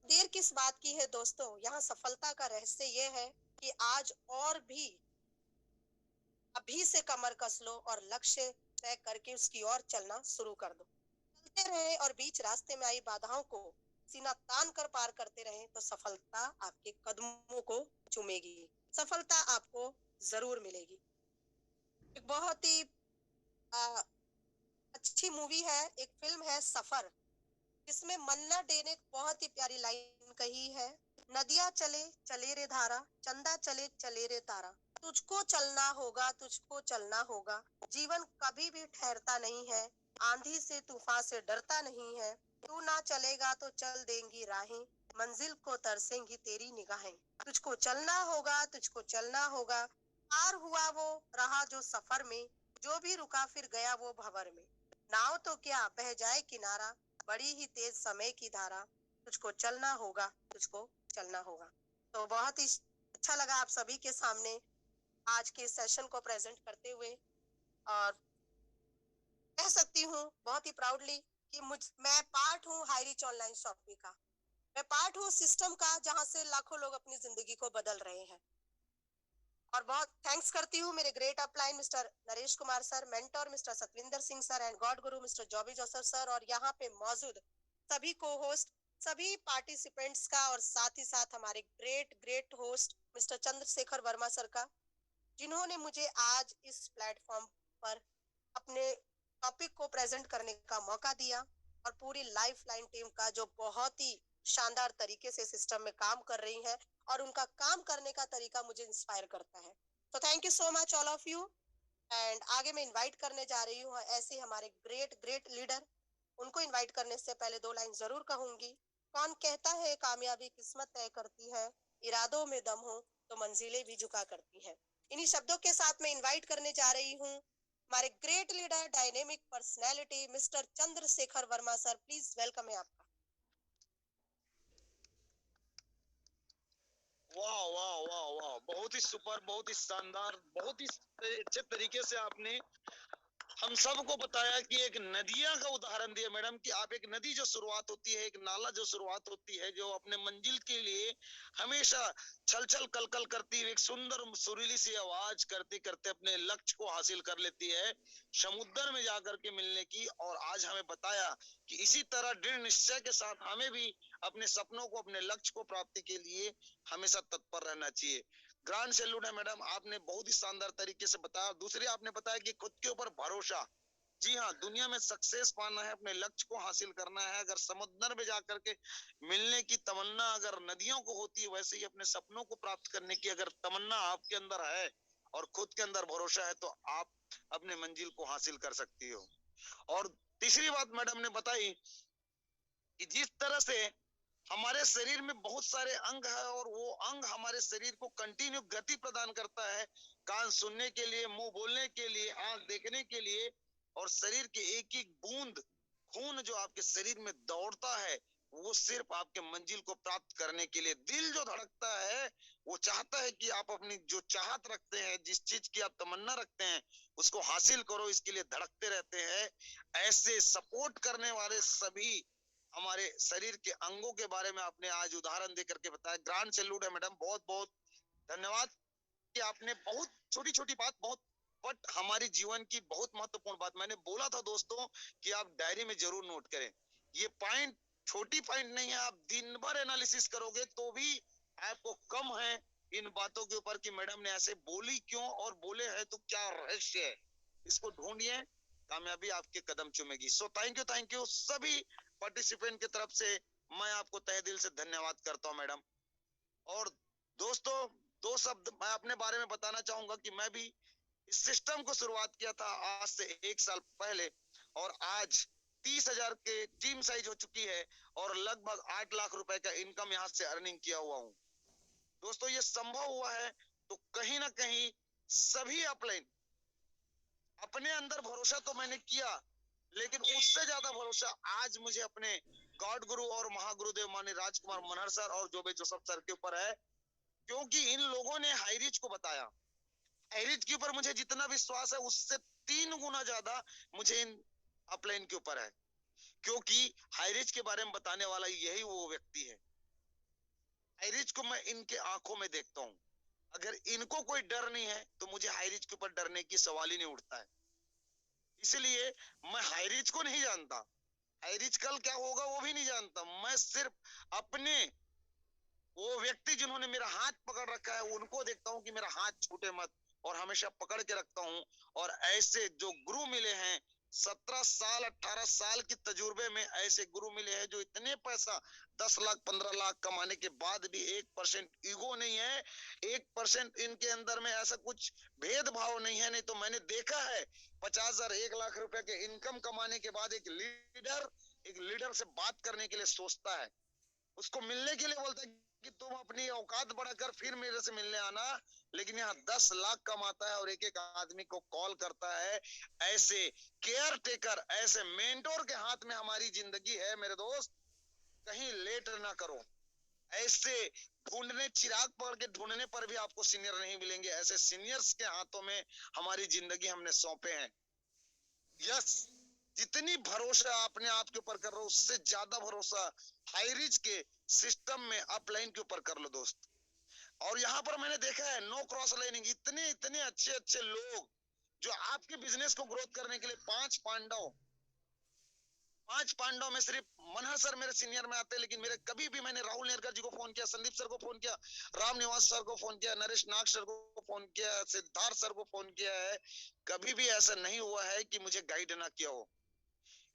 देर किस बात की है दोस्तों, यहाँ सफलता का रहस्य ये है कि आज और भी अभी से कमर कस लो और लक्ष्य तय करके उसकी ओर चलना शुरू कर दो। चलते रहे और बीच रास्ते में आई बाधाओं को सीना तान कर पार करते रहे तो सफलता आपके कदमों को चूमेगी, सफलता आपको जरूर मिलेगी। एक बहुत ही अच्छी मूवी है, एक फिल्म है सफर, जिसमें मन्ना डे ने एक बहुत ही प्यारी लाइन कही है, नदियां चले चले रे धारा, चंदा चले चले रे तारा, तुझको चलना होगा, तुझको चलना होगा, जीवन कभी भी ठहरता नहीं है, आंधी से तूफान से डरता नहीं है, तू ना चलेगा तो चल देंगी राहें, मंजिल को तरसेंगी तेरी निगाहें, तुझको चलना होगा, तुझको चलना होगा, पार हुआ वो रहा जो सफर में, जो भी रुका फिर गया वो भंवर में, नाव तो क्या बह जाए किनारा, बड़ी ही तेज समय की धारा, तुझको चलना होगा, तुझको चलना होगा। तो बहुत ही अच्छा लगा आप सभी के सामने आज के सेशन को प्रेजेंट करते हुए, और कह सकती हूँ बहुत ही प्राउडली कि मैं पार्ट हूँ हाई रीच ऑनलाइन शॉपिंग का, मैं पार्ट हूँ सिस्टम का जहाँ से लाखों लोग अपनी जिंदगी को बदल रहे हैं। और बहुत थैंक्स करती हूँ मेरे great upline mister Naresh Kumar sir, mentor mister Satwinder Singh sir and god guru mister Jobi Joseph sir, और यहाँ पे मौजूद सभी को होस्ट, सभी पार्टिसिपेंट्स का, और साथ ही साथ हमारे great host mister Chandrashekhar Verma sir का, जिन्होंने मुझे आज इस प्लेटफॉर्म पर अपने टॉपिक को प्रेजेंट करने का मौका दिया, और पूरी लाइफलाइन टीम का जो बहुत ही शानदार तरीके से सिस्टम में काम कर रही है, और उनका काम करने का तरीका मुझे इंस्पायर करता है। तो thank you so much all of you. And आगे मैं इनवाइट करने जा रही हूँ ऐसे हमारे ग्रेट लीडर, उनको इनवाइट करने से पहले 2 लाइन जरूर कहूंगी। कौन कहता है कामयाबी किस्मत तय करती है, इरादों में दम हो तो मंजिलें भी झुका करती हैं। इन्हीं शब्दों के साथ मैं इनवाइट करने जा रही हूँ हमारे great leader, dynamic personality mister Chandrashekhar Verma sir. Please welcome है आपका। वाह वाह वाह वाह, बहुत ही सुपर, बहुत ही शानदार, बहुत ही अच्छे तरीके से आपने हम सबको बताया कि एक नदियां का उदाहरण दिया मैडम, कि आप एक नदी जो शुरुआत होती है, एक नाला जो शुरुआत होती है, जो अपने मंजिल के लिए हमेशा छल छल कल कल करती है, एक सुंदर सुरीली सी आवाज करते करते अपने लक्ष्य को हासिल कर लेती है, समुद्र में जाकर के मिलने की। और आज हमें बताया कि इसी तरह दृढ़ निश्चय के साथ हमें भी अपने सपनों को, अपने लक्ष्य को प्राप्ति के लिए हमेशा तत्पर रहना चाहिए। ग्रांड सैल्यूट है मैडम, आपने बहुत ही शानदार तरीके से बताया। दूसरी आपने बताया कि खुद के ऊपर भरोसा, जी हाँ, दुनिया में सक्सेस पाना है, अपने लक्ष्य को हासिल करना है, अगर समुद्र में जाकर के मिलने की तमन्ना अगर नदियों को होती है, वैसे ही अपने सपनों को प्राप्त करने की अगर तमन्ना आपके अंदर है और खुद के अंदर भरोसा है, तो आप अपने मंजिल को हासिल कर सकती हो। और तीसरी बात मैडम ने बताई कि जिस तरह से हमारे शरीर में बहुत सारे अंग है और वो अंग हमारे शरीर को कंटिन्यू गति प्रदान करता है, कान सुनने के लिए, मुंह बोलने के लिए, आंख देखने के लिए, और शरीर के एक एक बूंद खून जो आपके शरीर में दौड़ता है, वो सिर्फ आपके मंजिल को प्राप्त करने के लिए। दिल जो धड़कता है वो चाहता है कि आप अपनी जो चाहत रखते हैं, जिस चीज की आप तमन्ना रखते हैं, उसको हासिल करो, इसके लिए धड़कते रहते हैं। ऐसे सपोर्ट करने वाले सभी हमारे शरीर के अंगों के बारे में आपने आज उदाहरण देकर के बताया। ग्रांड सैल्यूट है मैडम, बहुत बहुत धन्यवाद कि आपने बहुत छोटी छोटी बात, बहुत बट हमारी जीवन की बहुत महत्वपूर्ण बात मैंने बोला था दोस्तों कि आप डायरी में जरूर नोट करें। ये पॉइंट छोटी पॉइंट नहीं है, आप दिन भर एनालिसिस करोगे तो भी आपको कम है इन बातों के ऊपर कि मैडम ने ऐसे बोली क्यों और बोले हैं तो क्या रहस्य है। इसको ढूंढिए, कामयाबी आपके कदम चूमेगी। सो थैंक यू सभी पार्टिसिपेंट की तरफ से मैं आपको तहे दिल से धन्यवाद करता हूं मैडम। और दोस्तों, दो शब्द मैं अपने बारे में बताना चाहूंगा कि मैं भी इस सिस्टम को शुरुआत किया था आज से 1 साल पहले, और आज 30,000 के टीम साइज हो चुकी है और लगभग 8 लाख रुपए का इनकम यहाँ से अर्निंग किया हुआ हूँ। दोस्तों, ये संभव हुआ है तो कहीं ना कहीं सभी अपलाइन, अपने अंदर भरोसा तो मैंने किया, लेकिन उससे ज्यादा भरोसा आज मुझे अपने गॉड गुरु और महागुरुदेव माननीय राजकुमार मनहर सर और जोबे जोसेफ सर के ऊपर है, क्योंकि इन लोगों ने हाईरिच को बताया। हाईरिच के ऊपर मुझे जितना विश्वास है उससे 3 गुना ज्यादा मुझे इन अपलाइन के ऊपर है, क्योंकि हाईरिच के बारे में बताने वाला यही वो व्यक्ति है। हाईरिच को मैं इनके आंखों में देखता हूँ। अगर इनको कोई डर नहीं है तो मुझे हाईरिच के ऊपर डरने की सवाल ही नहीं उठता है। इसलिए मैं हाईरिच को नहीं जानता, हाईरिच कल क्या होगा वो भी नहीं जानता। मैं सिर्फ अपने वो व्यक्ति जिन्होंने मेरा हाथ पकड़ रखा है उनको देखता हूँ कि मेरा हाथ छूटे मत, और हमेशा पकड़ के रखता हूँ। और ऐसे जो गुरु मिले हैं 17 साल 18 साल की तजुर्बे में, ऐसे गुरु मिले हैं जो इतने पैसा 10 लाख 15 लाख कमाने के बाद भी 1% ईगो नहीं है, 1% इनके अंदर में ऐसा कुछ भेदभाव नहीं है। नहीं तो मैंने देखा है 50,000 1 लाख रुपए के इनकम कमाने के बाद एक लीडर से बात करने के लिए सोचता है, उसको मिलने के लिए बोलता है कि तुम अपनी औकात बढ़ाकर फिर मेरे से मिलने आना, लेकिन यहाँ 10 लाख कमाता है और एक एक आदमी को कॉल करता है। ऐसे केयर टेकर, ऐसे मेंटोर के हाथ में हमारी जिंदगी है मेरे दोस्त, कहीं लेट ना करो। ऐसे ढूंढने, चिराग पकड़ के ढूंढने पर भी आपको सीनियर नहीं मिलेंगे, ऐसे सीनियर्स के हाथों में हमारी जिंदगी हमने सौंपे हैं। यस, जितनी भरोसा अपने आप के ऊपर कर रहे हो उससे ज्यादा भरोसा हाईरिच के सिस्टम में अपलाइन के ऊपर कर लो दोस्त। और यहाँ पर मैंने देखा है नो क्रॉस लाइनिंग, इतने इतने अच्छे अच्छे लोग जो आपके बिजनेस को ग्रोथ करने के लिए 5 पांडव में सिर्फ मनहर सर मेरे सीनियर में आते हैं, लेकिन मेरे कभी भी मैंने राहुल नेरकर जी को फोन किया, संदीप सर को फोन किया, राम निवास सर को फोन किया, नरेश नाग सर को फोन किया, सिद्धार्थ सर को फोन किया है, कभी भी ऐसा नहीं हुआ है कि मुझे गाइड ना किया हो।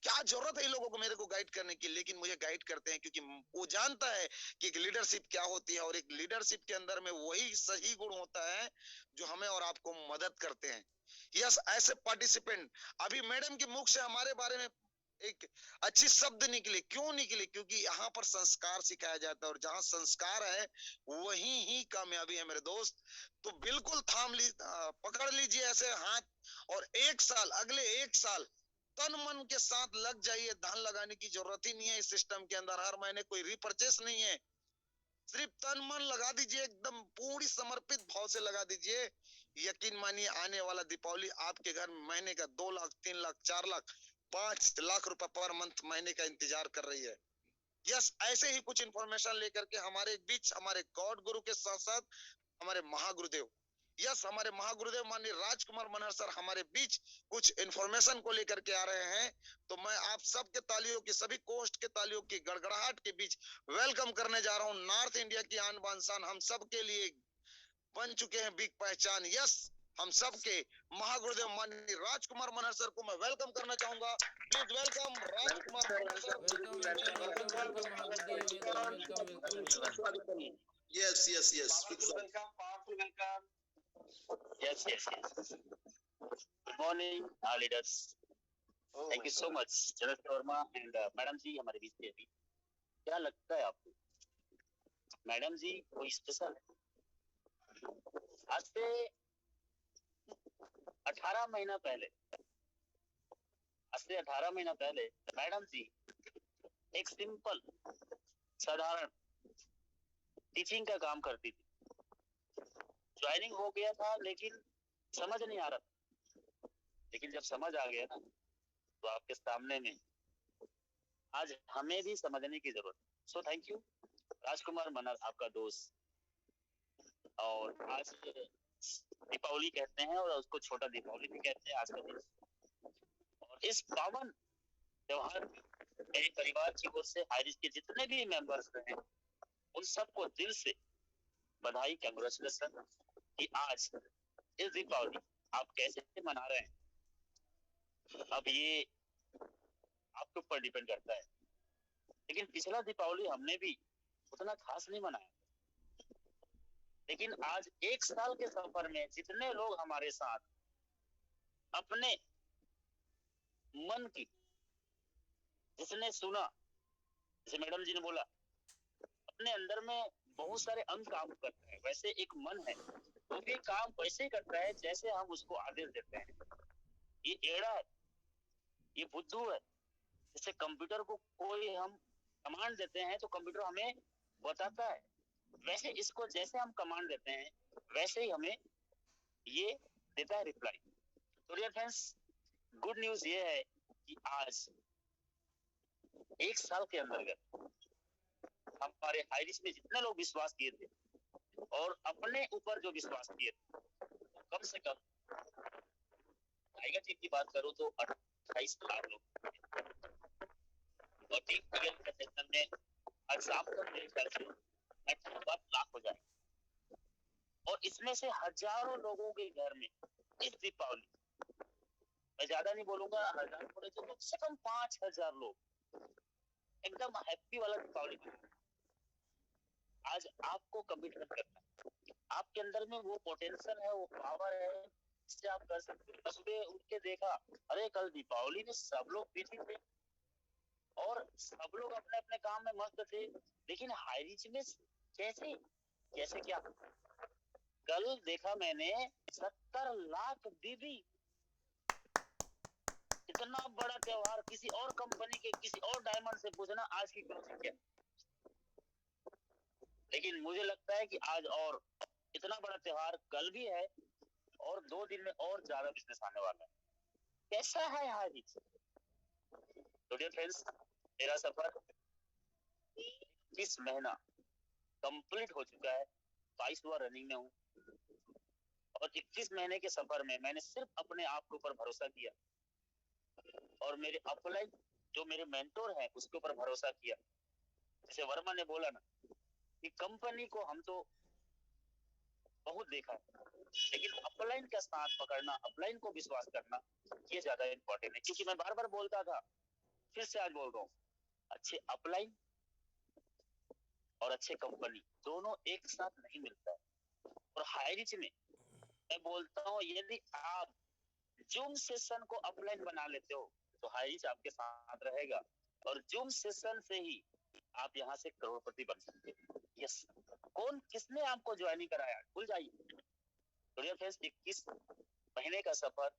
क्या जरूरत है इन लोगों को मेरे को गाइड करने की, लेकिन मुझे गाइड करते हैं क्योंकि वो जानता है कि एक लीडरशिप क्या होती है, और एक लीडरशिप के अंदर में वही सही गुण होता है जो हमें और आपको मदद करते हैं। यस, ऐसे पार्टिसिपेंट, अभी मैडम के मुख से हमारे बारे में एक अच्छी शब्द निकले, क्यों निकले? क्योंकि यहाँ पर संस्कार सिखाया जाता है, और जहाँ संस्कार है वहीं ही कामयाबी है मेरे दोस्त। तो बिल्कुल पकड़ लीजिए ऐसे हाथ, और 1 साल, अगले 1 साल तन मन के साथ लग जाइए। धन लगाने की जरूरत ही नहीं है इस सिस्टम के अंदर, हर महीने कोई रिपर्चेस नहीं है, सिर्फ तन मन लगा दीजिए, एकदम पूरी समर्पित भाव से लगा दीजिए। यकीन मानिए आने वाला दीपावली आपके घर महीने का 2 लाख 3 लाख 4 लाख 5 लाख रुपए पर मंथ महीने का इंतजार कर रही है। यस, ऐसे ही कुछ इंफॉर्मेशन लेकर के हमारे बीच हमारे गॉड गुरु के साथ साथ हमारे महागुरुदेव, यस हमारे महागुरुदेव माननीय राजकुमार मनहर सर हमारे बीच कुछ इंफॉर्मेशन को लेकर के आ रहे हैं। तो मैं आप सबके तालियों की, सभी कोस्ट के तालियों की गड़गड़ाहट के बीच वेलकम करने जा रहा हूं नॉर्थ इंडिया की आन बान शान, हम सब के लिए बन चुके हैं बिग पहचान। यस, हम सब के महागुरुदेव माननीय राजकुमार मनहर सर को मैं वेलकम करना चाहूंगा। Please welcome Rajkumar Manhar sir. Yes yes yes Yes. Good morning, our leaders. Thank you so much, Chandra Verma and madam जी हमारे बीच में अभी। क्या लगता है आपको, मैडम जी कोई स्पेशल है? आज से 18 महीना पहले मैडम जी एक सिंपल साधारण टीचिंग का काम करती थी। ज्वाइनिंग हो गया था लेकिन समझ नहीं आ रहा था, लेकिन जब समझ आ गया ना तो आपके सामने में आज हमें भी समझने की जरूरत। सो थैंक यू राजकुमार मनहर, आपका दोस्त। और आज दीपावली कहते हैं और उसको छोटा दीपावली भी कहते हैं आज का दिन। और इस पावन त्योहार मेरे परिवार की ओर से हाईरिच के जितने भी मेंबर्स हैं उन सबको दिल से बधाई, कांग्रेचुलेशन कि आज इस दीपावली आप कैसे मना रहे हैं। अब ये आपके ऊपर डिपेंड करता है, लेकिन पिछला दीपावली हमने भी उतना खास नहीं मनाया। लेकिन आज एक साल के सफर में जितने लोग हमारे साथ अपने मन की, जिसने सुना, जैसे मैडम जी ने बोला, अपने अंदर में बहुत सारे अंग काम करते हैं, वैसे एक मन है वो भी काम वैसे ही करता है जैसे हम उसको आदेश देते हैं। ये एड़ा है, ये बुद्धू है। जैसे कंप्यूटर को कोई हम कमांड देते हैं तो कंप्यूटर हमें बताता है, वैसे इसको जैसे हम कमांड देते हैं वैसे ही हमें ये देता है रिप्लाई। तो डियर फ्रेंड्स, गुड न्यूज ये है कि आज एक साल के अंतर्गत हमारे हाईरिच में जितने लोग विश्वास किए थे और अपने ऊपर जो विश्वास किए थे, कम से कम टाइगर टीम की बात करूं तो 28 लाख लोग और टीम सेक्शन में आज शाम तक मेरे ख्याल से 18 लाख हो जाएंगे। और इसमें से हजारों लोगों के घर में इस दीपावली, मैं ज्यादा नहीं बोलूंगा, हजार बोले तो कम से कम 5000 लोग एकदम हैप्पी वाला दीपावली। आज आपको कमिटमेंट करना है, आपके अंदर में वो पोटेंशियल है, वो पावर है जिससे आप कर सकते हैं। सुबह उठ के देखा, अरे कल दीपावली में सब लोग बिजी थे और सब लोग अपने अपने काम में मस्त थे, लेकिन हाईरिच में कैसे क्या, कल देखा मैंने 70 लाख बीबी। इतना बड़ा त्योहार किसी और कंपनी के किसी और डायमंड से पूछना आज की क्लोजिंग क्या। लेकिन मुझे लगता है कि आज और इतना बड़ा त्योहार कल भी है और 2 दिन में और ज्यादा बिजनेस आने वाला है। कैसा है हाईरिच? तो डियर फ्रेंड्स, मेरा सफर 20 महीना कंप्लीट हो चुका है, 22वां रनिंग में हूँ और 21 महीने के सफर में मैंने सिर्फ अपने आप के ऊपर भरोसा किया और मेरे अपलाइन जो मेरे मेंटोर हैं उसके ऊपर भरोसा किया। जैसे वर्मा ने बोला ना कि कंपनी को हम तो बहुत देखा है, लेकिन अपलाइन का साथ पकड़ना, अपलाइन को विश्वास करना, ये ज्यादा इंपॉर्टेंट है। क्योंकि मैं बार बार बोलता था, फिर से आज बोल रहा हूँ, अच्छे अपलाइन और अच्छे कंपनी दोनों एक साथ नहीं मिलता है। और हाईरिच में मैं बोलता हूँ, यदि आप जूम सेशन को अपलाइन बना लेते हो तो हाईरिच आपके साथ रहेगा और जूम सेशन से ही आप यहाँ से करोड़पति बन सकते हो। यस, किसने आपको ज्वाइनिंग कराया, भूल जाइए। तो डियर फ्रेंड्स, 21 महीने का सफर,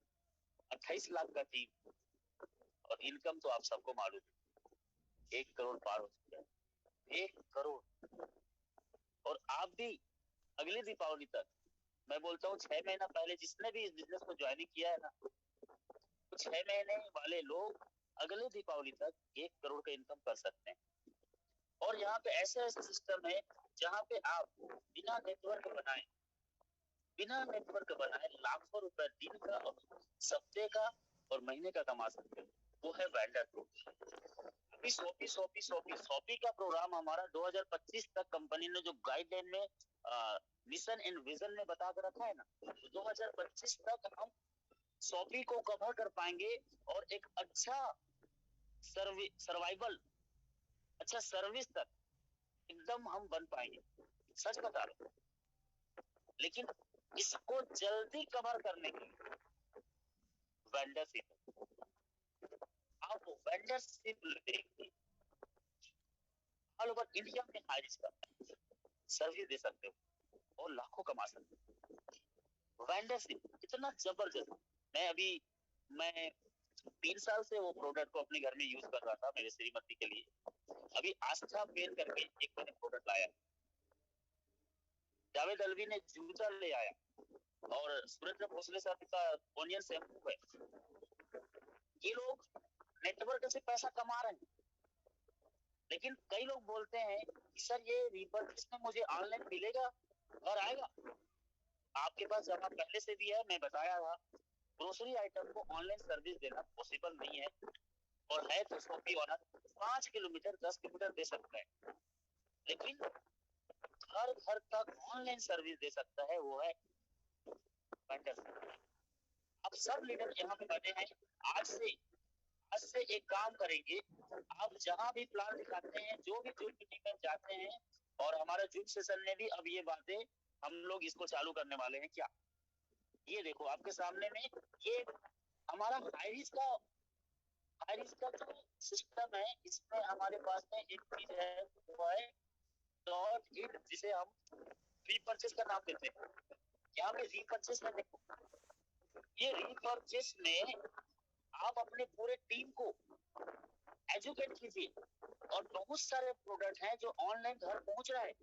28 लाख का टीम और इनकम तो आप सबको मालूम है, 1 करोड़ पार हो चुका है, 1 करोड़। और आप भी अगले दीपावली तक, मैं बोलता हूँ 6 महीना पहले जिसने भी इस बिजनेस को ज्वाइनिंग किया है ना, तो 6 महीने वाले लोग अगले दीपावली तक 1 करोड़ का इनकम कर सकते हैं। और यहाँ पे ऐसे सिस्टम है जहाँ पे आप बिना नेटवर्क बनाए लाखों रुपए दिन का और सप्ते का और महीने का कमा सकते हैं। वो है वेंडर ग्रुप। अभी शॉपी का प्रोग्राम हमारा 2025 तक कंपनी ने जो गाइडलाइन में मिशन एंड विजन में बता कर रखा है ना, 2025 तक हम शॉपी को कवर कर पाएंगे और एक अच्छा सर्वाइवल, अच्छा सर्विस तक एकदम हम बन पाएंगे, सच बता रहा हूं। लेकिन इसको जल्दी कवर करने के लिए वेंडरशिप, आप वेंडरशिप लेंगे ऑल ओवर इंडिया में हाई रिस्क सर्विस दे सकते हो और लाखों कमा सकते हो। वेंडरशिप इतना जबरदस्त, मैं 3 साल से वो प्रोडक्ट को अपने घर में यूज कर रहा था मेरे श्रीमती के लिए। अभी आस्था पेन करके एक मैंने प्रोडक्ट लाया, जावेद अलवी ने जूता ले आया, और सुरेंद्र भोसले साहब का ओनियन शैम्पू है। ये लोग नेटवर्क से पैसा कमा रहे हैं, लेकिन कई लोग बोलते हैं सर ये रिपर्चेस में मुझे ऑनलाइन मिलेगा और आएगा। आपके पास जमा पहले से भी है, मैं बताया था ग्रोसरी आइटम को ऑनलाइन सर्विस देना पॉसिबल नहीं है, और है तो शॉपी ओनर 5 किलोमीटर 10 किलोमीटर दे सकता है, लेकिन घर घर तक ऑनलाइन सर्विस दे सकता है, वो है वेंडर। अब सब लीडर यहाँ पे बैठे हैं, आज से एक काम करेंगे, आप जहां भी प्लान दिखाते हैं, जो भी जूम मीटिंग में जाते हैं, और हमारा जूम सेशन में भी अब ये बातें हम लोग इसको चालू करने वाले हैं। क्या ये देखो आपके सामने में, ये हमारा हाईरिस का जो सिस्टम है, इसमें हमारे पास में एक चीज है, वो है डॉट इट, जिसे हम रीपर्चेस का नाम देते हैं। यहाँ पे रीपर्चेस में देखो, ये रीपर्चेस में आप अपने पूरे टीम को एजुकेट कीजिए, और बहुत सारे प्रोडक्ट हैं जो ऑनलाइन घर पहुंच रहा है।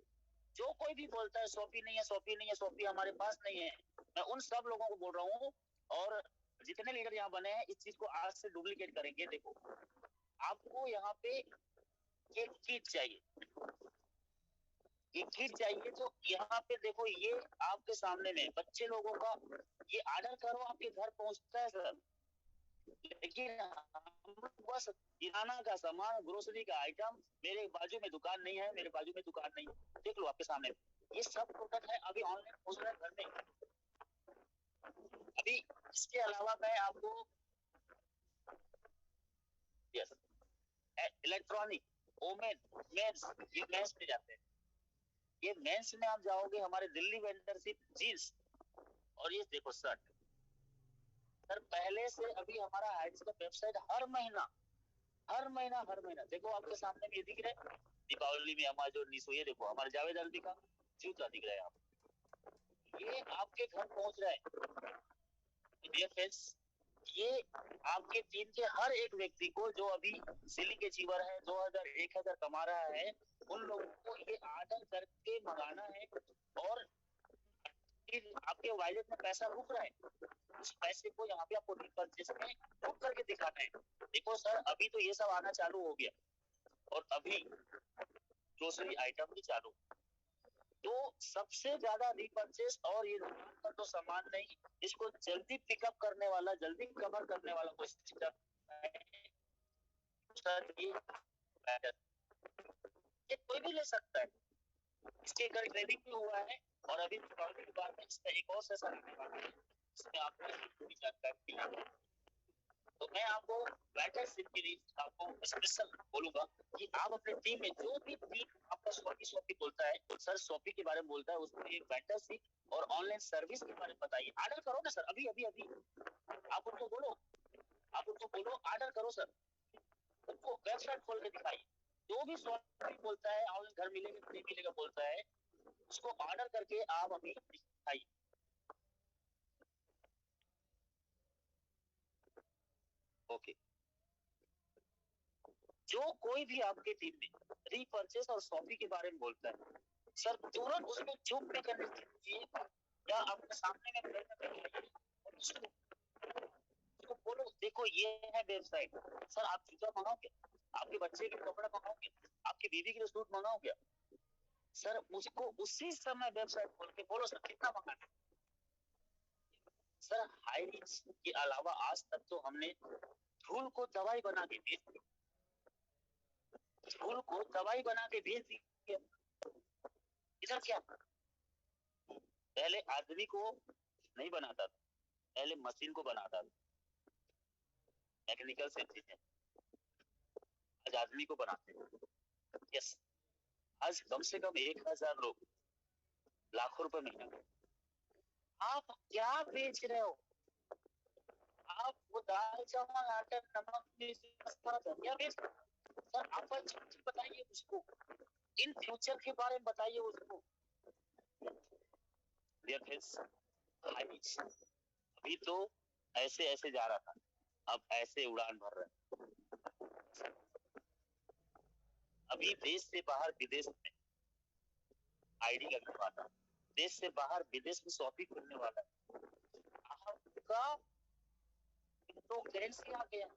जो कोई भी बोलता है शॉपी नहीं है, शॉपी नहीं है, शॉपी हमारे पास नहीं है, मैं उन सब लोगों को बोल रहा हूँ, और जितने लीडर यहाँ बने हैं इस चीज को आज से डुप्लीकेट करेंगे। देखो आपको यहाँ पे एक किट चाहिए, तो यहाँ पे देखो, ये आपके सामने में बच्चे लोगों का, ये ऑर्डर करो आपके घर पहुंचता है सर, लेकिन बस किराना का सामान, ग्रोसरी का आइटम, मेरे बाजू में दुकान नहीं है, मेरे बाजू में दुकान नहीं है, देख लो आपके सामने, ये सब प्रोडक्ट है अभी ऑनलाइन पहुंच रहा है घर में। अभी इसके अलावा मैं आपको यस इलेक्ट्रॉनिक, ओमेन, मेंस, ये मेंस में जाते हैं, ये मेंस में आप जाओगे, हमारे दिल्ली वेंडरशिप जींस, और ये देखो शर्ट। सर पहले से अभी हमारा हाइट्स का वेबसाइट हर महीना देखो आपके सामने में ये दिख रहा है, दीपावली में हमारा जो नीसो, ये देखो हमारे जावेद अलवी का जूता दिख रहा है, आप ये आपके घर पहुंच रहा है। ये आपके टीम के हर एक व्यक्ति को, जो अभी सिलिंग अचीवर है, 2000 1000 कमा रहा है, उन लोगों को ये ऑर्डर करके मंगाना है, और आपके वॉलेट में पैसा रुक रहा है, उस पैसे को यहाँ पे आपको रीपर्चेस में बुक करके दिखाना है। देखो सर अभी तो ये सब आना चालू हो गया, और अभी ग्रोसरी आइटम भी चालू, तो सबसे ज्यादा रीपर्चेस, और ये दुकान का तो सामान नहीं, इसको जल्दी पिकअप करने वाला, जल्दी कवर करने वाला कोई सिस्टम है सर, ये कोई भी ले सकता है, इसके अगर ट्रेनिंग भी हुआ है, और अभी दीपावली के बाद में इसका एक और सेशन आने वाला है, इसमें आपको पूरी जानकारी मिलेगी। तो मैं आपको वेंडरशिप के लिए आपको स्पेशल बोलूंगा कि आप अपने टीम में, जो भी टीम आपका शॉपी बोलता है, सर शॉपी के बारे में बोलता है, उसको एक वेंडरशिप और ऑनलाइन सर्विस के बारे में बताइए। ऑर्डर करो ना सर, अभी आप उनको बोलो ऑर्डर करो सर, उनको वेबसाइट खोल के दिखाइए। जो भी शॉपी बोलता है ऑनलाइन घर मिलेगा नहीं मिलेगा बोलता है, उसको ऑर्डर करके आप अभी दिखाइए। ओके, जो कोई भी आपके टीम में रीपर्चेस और शॉपी के बारे में बोलता है, सर तुरंत उसको चुप नहीं करने दीजिए, या आपके सामने में उसको बोलो, देखो ये है वेबसाइट, सर आप जूता मंगाओगे, आपके बच्चे के कपड़ा मंगाओगे, आपकी बीवी के लिए सूट मंगाओगे, सर उसको उसी समय वेबसाइट खोल के बोलो सर कितना मंगाना है। सर हाई रिस्क के अलावा आज तक तो हमने धूल को दवाई बना के भेज दी, इधर क्या पहले आदमी को नहीं बनाता था, पहले मशीन को बनाता था, मैकेनिकल से चीजें आज आदमी को बनाते हैं। यस, आज कम से कम 1000 लोग लाखों रुपए महीना। आप क्या बेच रहे हो? आप वो दाल चावल आटा नमक धनिया बेच रहे हो? सर आप बताइए उसको, इन फ्यूचर के बारे में बताइए उसको। अभी तो ऐसे ऐसे जा रहा था, अब ऐसे उड़ान भर रहा है। अभी देश से बाहर विदेश में आईडी लगने वाला, देश से बाहर विदेश में शॉपिंग करने वाला है। आपका तो करेंसी आ गया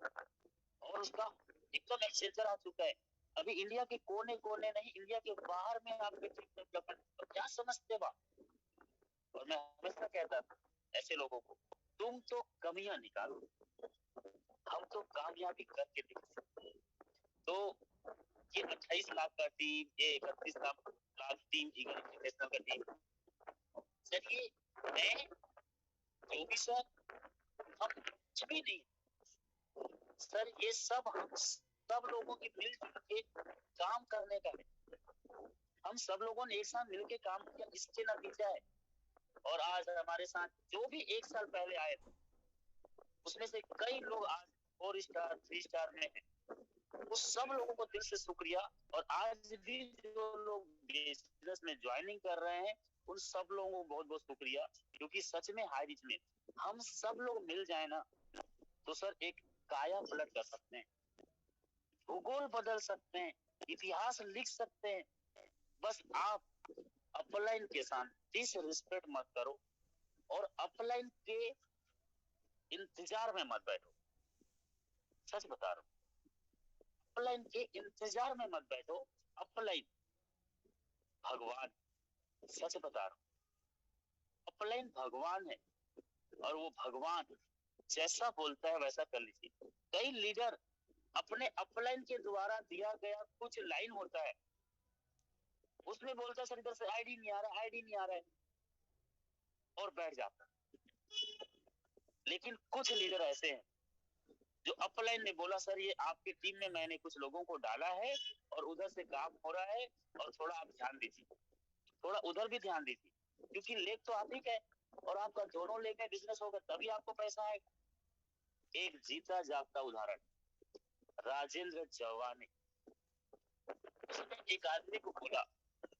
और उसका एकदम एक्सचेंजर आ चुका है। अभी इंडिया के कोने कोने नहीं, इंडिया के बाहर में आपके डेवलपमेंट तो क्या समझते बात। और मैं हमेशा कहता था ऐसे लोगों को, तुम तो कमियां निकालो, हम तो कामयाबी करके दिखाते। तो ये 28 लाख का टीम, ये 31 लाख टीम, इंटरनेशनल का टीम, सर ये मैं जो भी सर हम कुछ भी नहीं सर, ये सब हम सब लोगों की मिलजुल के काम करने का है। हम सब लोगों ने एक साथ मिलकर काम किया, इसके नतीजा है। और आज हमारे साथ जो भी 1 साल पहले आए थे, उसमें से कई लोग आज 4 स्टार 3 स्टार में हैं। उस सब लोगों को दिल से शुक्रिया। और आज भी जो लोग बिजनेस में ज्वाइनिंग कर रहे हैं, उन सब लोगों को बहुत बहुत शुक्रिया। क्योंकि सच में हाई रिच में हम सब लोग मिल जाए ना, तो सर एक काया पलट कर सकते हैं, भूगोल बदल सकते हैं, इतिहास लिख सकते हैं। बस आप अपलाइन के साथ डिसरिस्पेक्ट मत करो और अपलाइन के इंतजार में मत बैठो। सच बता रहा हूँ, अपलाइन के इंतजार में मत बैठो। अपलाइन भगवान, सच बता रहा हूँ, अपलाइन भगवान है और वो भगवान जैसा बोलता है वैसा कर लीजिए। कई लीडर अपने अपलाइन के द्वारा दिया गया कुछ लाइन होता है, उसमें बोलता है सर इधर से आईडी नहीं आ रहा, आईडी नहीं आ रहा है, और बैठ जाता। लेकिन कुछ लीडर ऐसे हैं जो अपलाइन ने बोला सर ये आपकी टीम में मैंने कुछ लोगों को डाला है और उधर से काम हो रहा है और थोड़ा आप ध्यान दीजिए, थोड़ा उधर भी ध्यान दीजिए, क्योंकि लेग तो आप ही का है और आपका दोनों लेग में बिजनेस होगा तभी आपको पैसा आएगा। एक जीता जागता उदाहरण, राजेंद्र जवानी, उसने एक आदमी को बोला,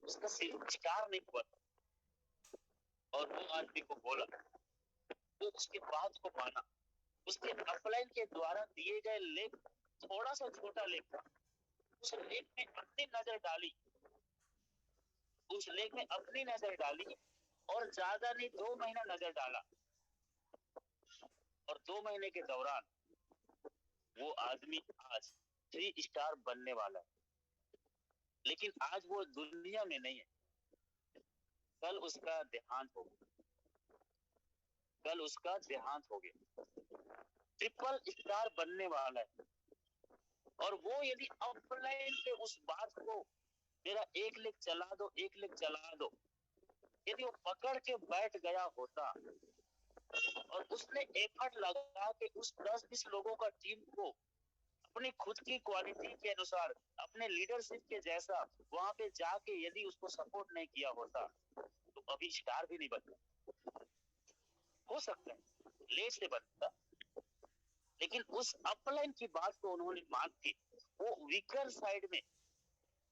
उसका स्टार नहीं हुआ और वो आदमी को बोला, वो उसके बात को माना। उसके अपलाइन के द्वारा दिए गए लेख थोड़ा सा छोटा लेख था, उस लेख में अपनी नजर डाली, उस लेख में अपनी नजर डाली और ज्यादा नहीं 2 महीना नजर डाला और 2 महीने के दौरान वो आदमी आज 3 स्टार बनने वाला है। लेकिन आज वो दुनिया में नहीं है, कल उसका देहांत हो गया, कल उसका देहांत हो गया। ट्रिपल स्टार बनने वाला है और वो यदि अपलाइन पे उस बात को मेरा 1 लेख चला दो, 1 लेख चला दो, यदि वो पकड़ के बैठ गया होता और उसने एफर्ट लगा के उस 10-20 लोगों का टीम को अपनी खुद की क्वालिटी के अनुसार, अपने लीडरशिप के जैसा वहां पे जाके यदि उसको सपोर्ट नहीं किया होता तो अभी स्टार भी नहीं बनता। हो सकता है लेट से बनता, लेकिन उस अपलाइन की बात को उन्होंने मान के वो वीकर साइड में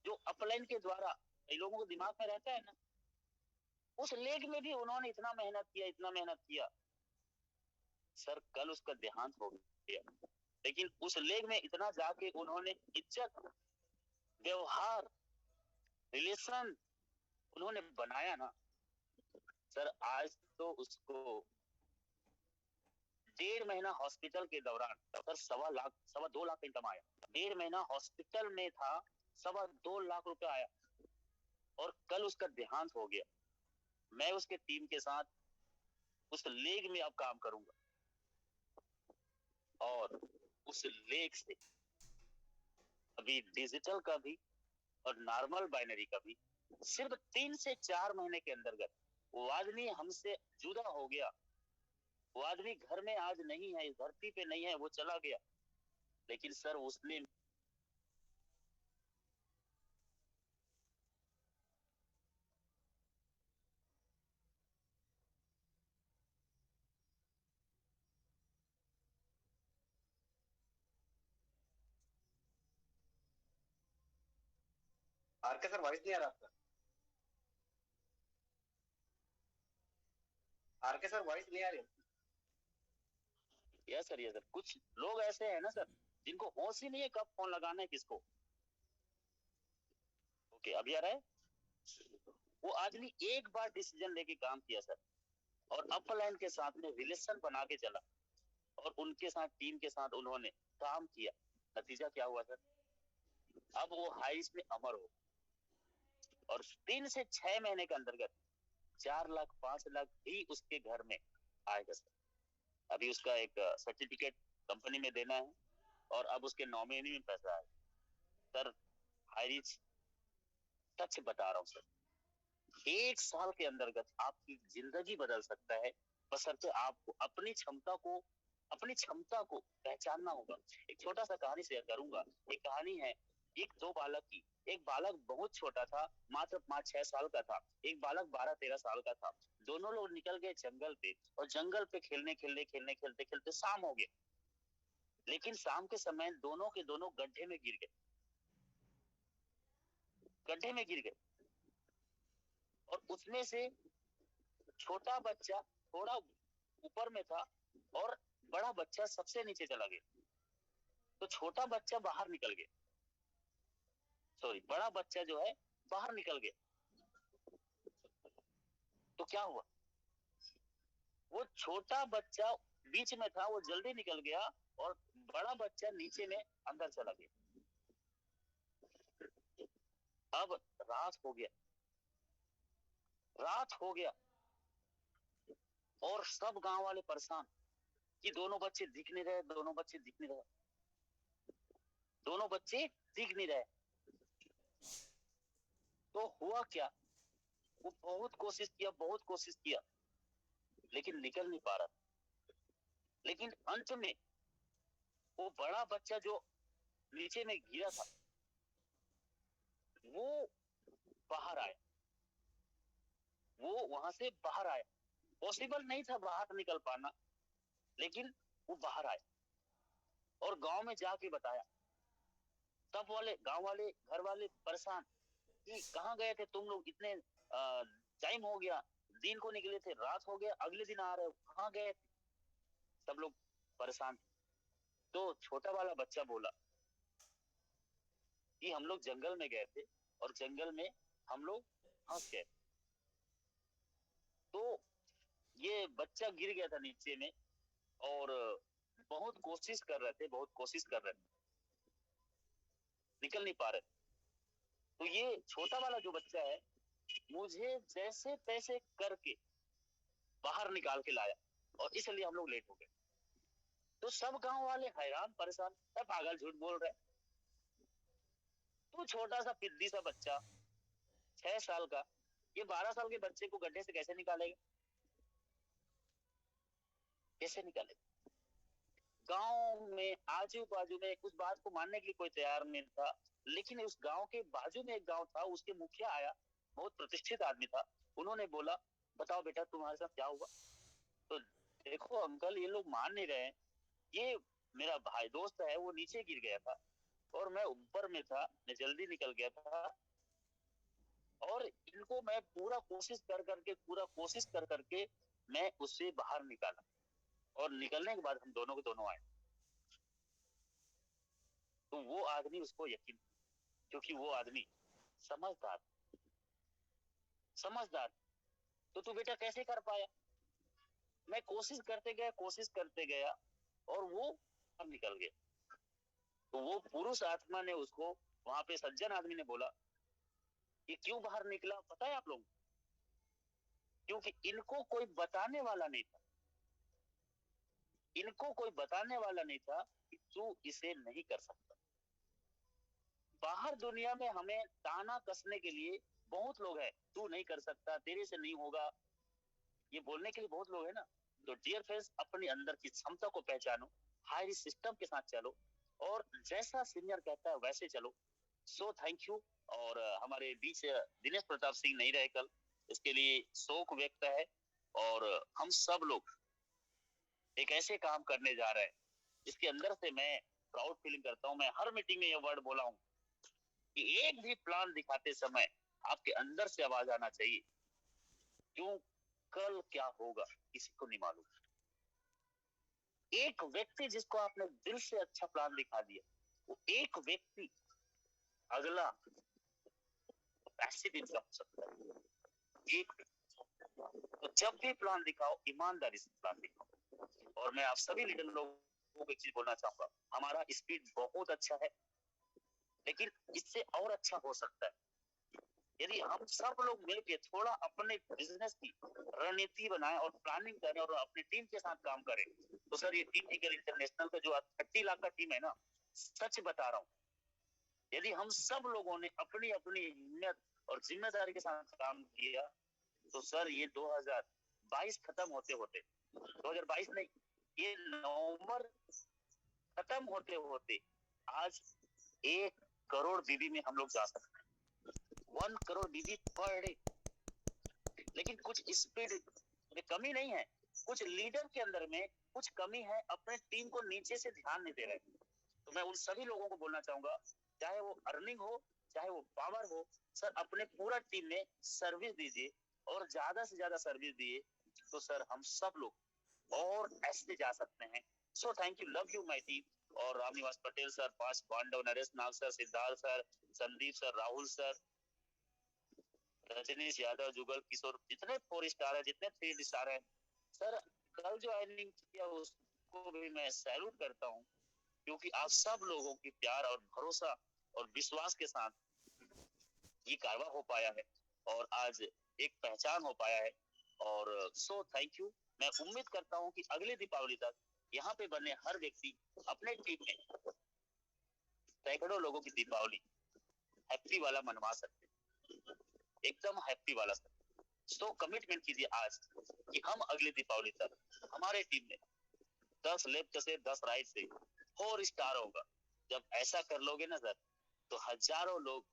जो अपलाइन के द्वारा कई लोगों को दिमाग में रहता है ना, उस लेग में भी उन्होंने इतना मेहनत किया, इतना मेहनत किया, सर कल उसका देहांत हो गया। लेकिन उस लेग में इतना जाके उन्होंने इज्जत, व्यवहार, रिलेशन उन्होंने बनाया ना, सर आज तो उसको 1.5 महीना हॉस्पिटल के दौरान सर 2 लाख इनकम आया। 1.5 महीना हॉस्पिटल में था, 2 लाख रुपए आया और कल उसका देहांत हो गया। मैं उसके टीम के साथ उस लेग में अब काम करूंगा और उस लेग से अभी डिजिटल का भी और नॉर्मल बाइनरी का भी सिर्फ 3 से 4 महीने के अंतर्गत वो आदमी हमसे जुदा हो गया, वो आदमी घर में आज नहीं है, इस धरती पे नहीं है, वो चला गया। लेकिन सर उसने आरके सर वॉइस नहीं आ रहा आपका। आरके सर वॉइस नहीं आ रही। यस सर कुछ लोग ऐसे हैं ना सर, जिनको होश ही नहीं है कब फोन लगाना है किसको। ओके अभी आ रहा है। वो आदमी एक बार डिसीजन लेके काम किया सर, और अपलाइन के साथ में रिलेशन बना के चला, और उनके साथ टीम के साथ उन्होंने काम किया। नतीजा क्या हुआ सर? अब वो हाइस में अमर हो, और 3 से 6 महीने के अंतर्गत 4 लाख 5 लाख भी उसके घर में आएगा सर। अभी उसका एक सर्टिफिकेट कंपनी में देना है, और अब उसके नॉमिनी में पैसा है सर। हाईरिच सच बता रहा हूँ सर, 1 साल के अंतर्गत आपकी जिंदगी बदल सकता है, बशर्ते आपको अपनी क्षमता को पहचानना होगा। एक छोटा सा कहानी शेयर करूंगा। एक कहानी है एक 2 बालक की। एक बालक बहुत छोटा था, मात्र 5-6 साल का था। एक बालक 12-13 साल का था। दोनों लोग निकल गए जंगल पे, और जंगल पे खेलते खेलते शाम हो गया। लेकिन शाम के समय दोनों के दोनों गड्ढे में गिर गए। और उसमें से छोटा बच्चा थोड़ा ऊपर में था, और बड़ा बच्चा सबसे नीचे चला गया। तो छोटा बच्चा बाहर निकल गया, सॉरी बड़ा बच्चा जो है बाहर निकल गया। तो क्या हुआ? वो छोटा बच्चा बीच में था, वो जल्दी निकल गया, और बड़ा बच्चा नीचे में अंदर चला गया। अब रात हो गया, और सब गांव वाले परेशान कि दोनों बच्चे दिख नहीं रहे। दोनों बच्चे दिख नहीं रहे। तो हुआ क्या? वो बहुत कोशिश किया, लेकिन निकल नहीं पा रहा। लेकिन अंत में वो बड़ा बच्चा जो नीचे में गिरा था, वो बाहर आया। वो वहां से बाहर आया। पॉसिबल नहीं था बाहर निकल पाना, लेकिन वो बाहर आया, और गांव में जाके बताया। सब गांव वाले घर वाले परेशान कि कहाँ गए थे तुम लोग, इतने टाइम हो गया, दिन को निकले थे, रात हो गया, अगले दिन आ रहे हो, कहाँ गए थे? सब लोग परेशान। तो छोटा वाला बच्चा बोला कि हम लोग जंगल में गए थे, और जंगल में हम लोग फंस गए। तो ये बच्चा गिर गया था नीचे में, और बहुत कोशिश कर रहे थे, निकल नहीं पा रहे। तो ये छोटा वाला जो बच्चा है, मुझे जैसे तैसे करके बाहर निकाल के लाया, और इसलिए हम लोग लेट हो गए। तो सब गांव वाले हैरान परेशान, पागल झूठ बोल रहे, तू छोटा सा पिद्दी सा बच्चा 6 साल का, ये 12 साल के बच्चे को गड्ढे से कैसे निकालेगा? गांव में आजू बाजू में उस बात को मानने के लिए कोई तैयार नहीं था। लेकिन उस गांव के बाजू में एक गांव था, उसके मुखिया आया, बहुत प्रतिष्ठित आदमी था। उन्होंने बोला, बताओ बेटा तुम्हारे साथ क्या हुआ? तो देखो अंकल, ये लोग मान नहीं रहे हैं। ये मेरा भाई दोस्त है, वो नीचे गिर गया था, और मैं ऊपर में था, मैं जल्दी निकल गया था, और इनको मैं पूरा कोशिश कर करके मैं उससे बाहर निकाला, और निकलने के बाद हम दोनों के दोनों आए। तो वो आदमी, उसको यकीन, क्योंकि वो आदमी समझदार। तो तू बेटा कैसे कर पाया? मैं कोशिश करते गया, और वो बाहर निकल गया। तो वो पुरुष आत्मा ने उसको, वहां पे सज्जन आदमी ने बोला, ये क्यों बाहर निकला पता है आप लोग? क्योंकि इनको कोई बताने वाला नहीं था कि तू इसे नहीं कर सकता। बाहर दुनिया में हमें ताना कसने के लिए बहुत लोग हैं, तू नहीं कर सकता, तेरे से नहीं होगा, ये बोलने के लिए बहुत लोग हैं ना। तो डियर फ्रेंड्स, अपने अंदर की क्षमता को पहचानो, हाई सिस्टम के साथ चलो और जैसा सीनियर कहता है वैसे चलो। सो थैंक यू। और हमारे बीच दिनेश प्रताप सिंह नहीं रहे कल, इसके लिए शोक व्यक्त है। और हम सब लोग एक ऐसे काम करने जा रहे हैं जिसके अंदर से मैं प्राउड फीलिंग करता हूँ। मैं हर मीटिंग में ये वर्ड बोला हूँ कि एक भी प्लान दिखाते समय आपके अंदर से आवाज आना चाहिए, क्यों कल क्या होगा किसी को नहीं मालूम। एक व्यक्ति जिसको आपने दिल से अच्छा प्लान दिखा दिया, वो एक व्यक्ति अगला पैसिव इनकम हो सकता है। एक तो जब भी प्लान दिखाओ, ईमानदारी से प्लान दिखाओ। और मैं आप सभी लीडर लोगों को एक चीज बोलना चाहूंगा, हमारा स्पीड बहुत अच्छा है, लेकिन इससे और अच्छा हो सकता है यदि हम सब लोग मिलकर थोड़ा अपने बिजनेस की रणनीति बनाएं और प्लानिंग करें और अपनी टीम के साथ काम करें। तो सर ये टीम टिगर इंटरनेशनल का जो 30 लाख का टीम है ना, सच बता रहा हूँ, यदि हम सब लोगों ने अपनी अपनी हिम्मत और जिम्मेदारी के साथ काम किया तो सर ये 2022 खत्म होते होते 2022 नहीं, ये नवंबर खत्म होते होते आज 1 करोड़ बीबी में हम लोग जा सकते हैं। 1 करोड़ बीबी पर डे। लेकिन कुछ स्पीड में कमी नहीं है, कुछ लीडर के अंदर में कुछ कमी है, अपने टीम को नीचे से ध्यान नहीं दे रहे। तो मैं उन सभी लोगों को बोलना चाहूंगा, चाहे वो अर्निंग हो चाहे वो पावर हो, सर अपने पूरा टीम में सर्विस दीजिए और ज्यादा से ज्यादा सर्विस दिए तो सर हम सब लोग और ऐसे जा सकते हैं। So thank you, love you my team. और Ramniwas Patel sir, 5 Pandav, Naresh Nag sir, Siddharth sir, Sandeep sir, Rahul sir, Rajneesh Yadav, Jugal Kishore, जितने 4 स्टार है, जितने 3 स्टार है, सर कल जो ज्वाइनिंग किया उसको भी मैं सैल्यूट करता हूँ, क्योंकि आप सब लोगों की प्यार और भरोसा और विश्वास के साथ ये कारवा हो पाया है और आज एक पहचान हो पाया है। और सो थैंक यू। मैं उम्मीद करता हूँ कि अगले दीपावली तक यहाँ पे बने हर व्यक्ति अपने टीम में सैकड़ों लोगों की दीपावली हैप्पी वाला मनवा सकते, एकदम हैप्पी वाला। सो कमिटमेंट कीजिए आज कि हम अगले दीपावली तक हमारे टीम में 10 लेफ्ट से 10 राइट से 4 स्टार होगा। जब ऐसा कर लोगे ना सर, तो हजारों लोग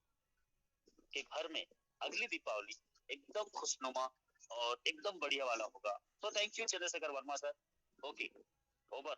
के घर में अगली दीपावली एकदम खुशनुमा और एकदम बढ़िया वाला होगा। तो thank you Chandrashekhar Verma sir. Okay, over.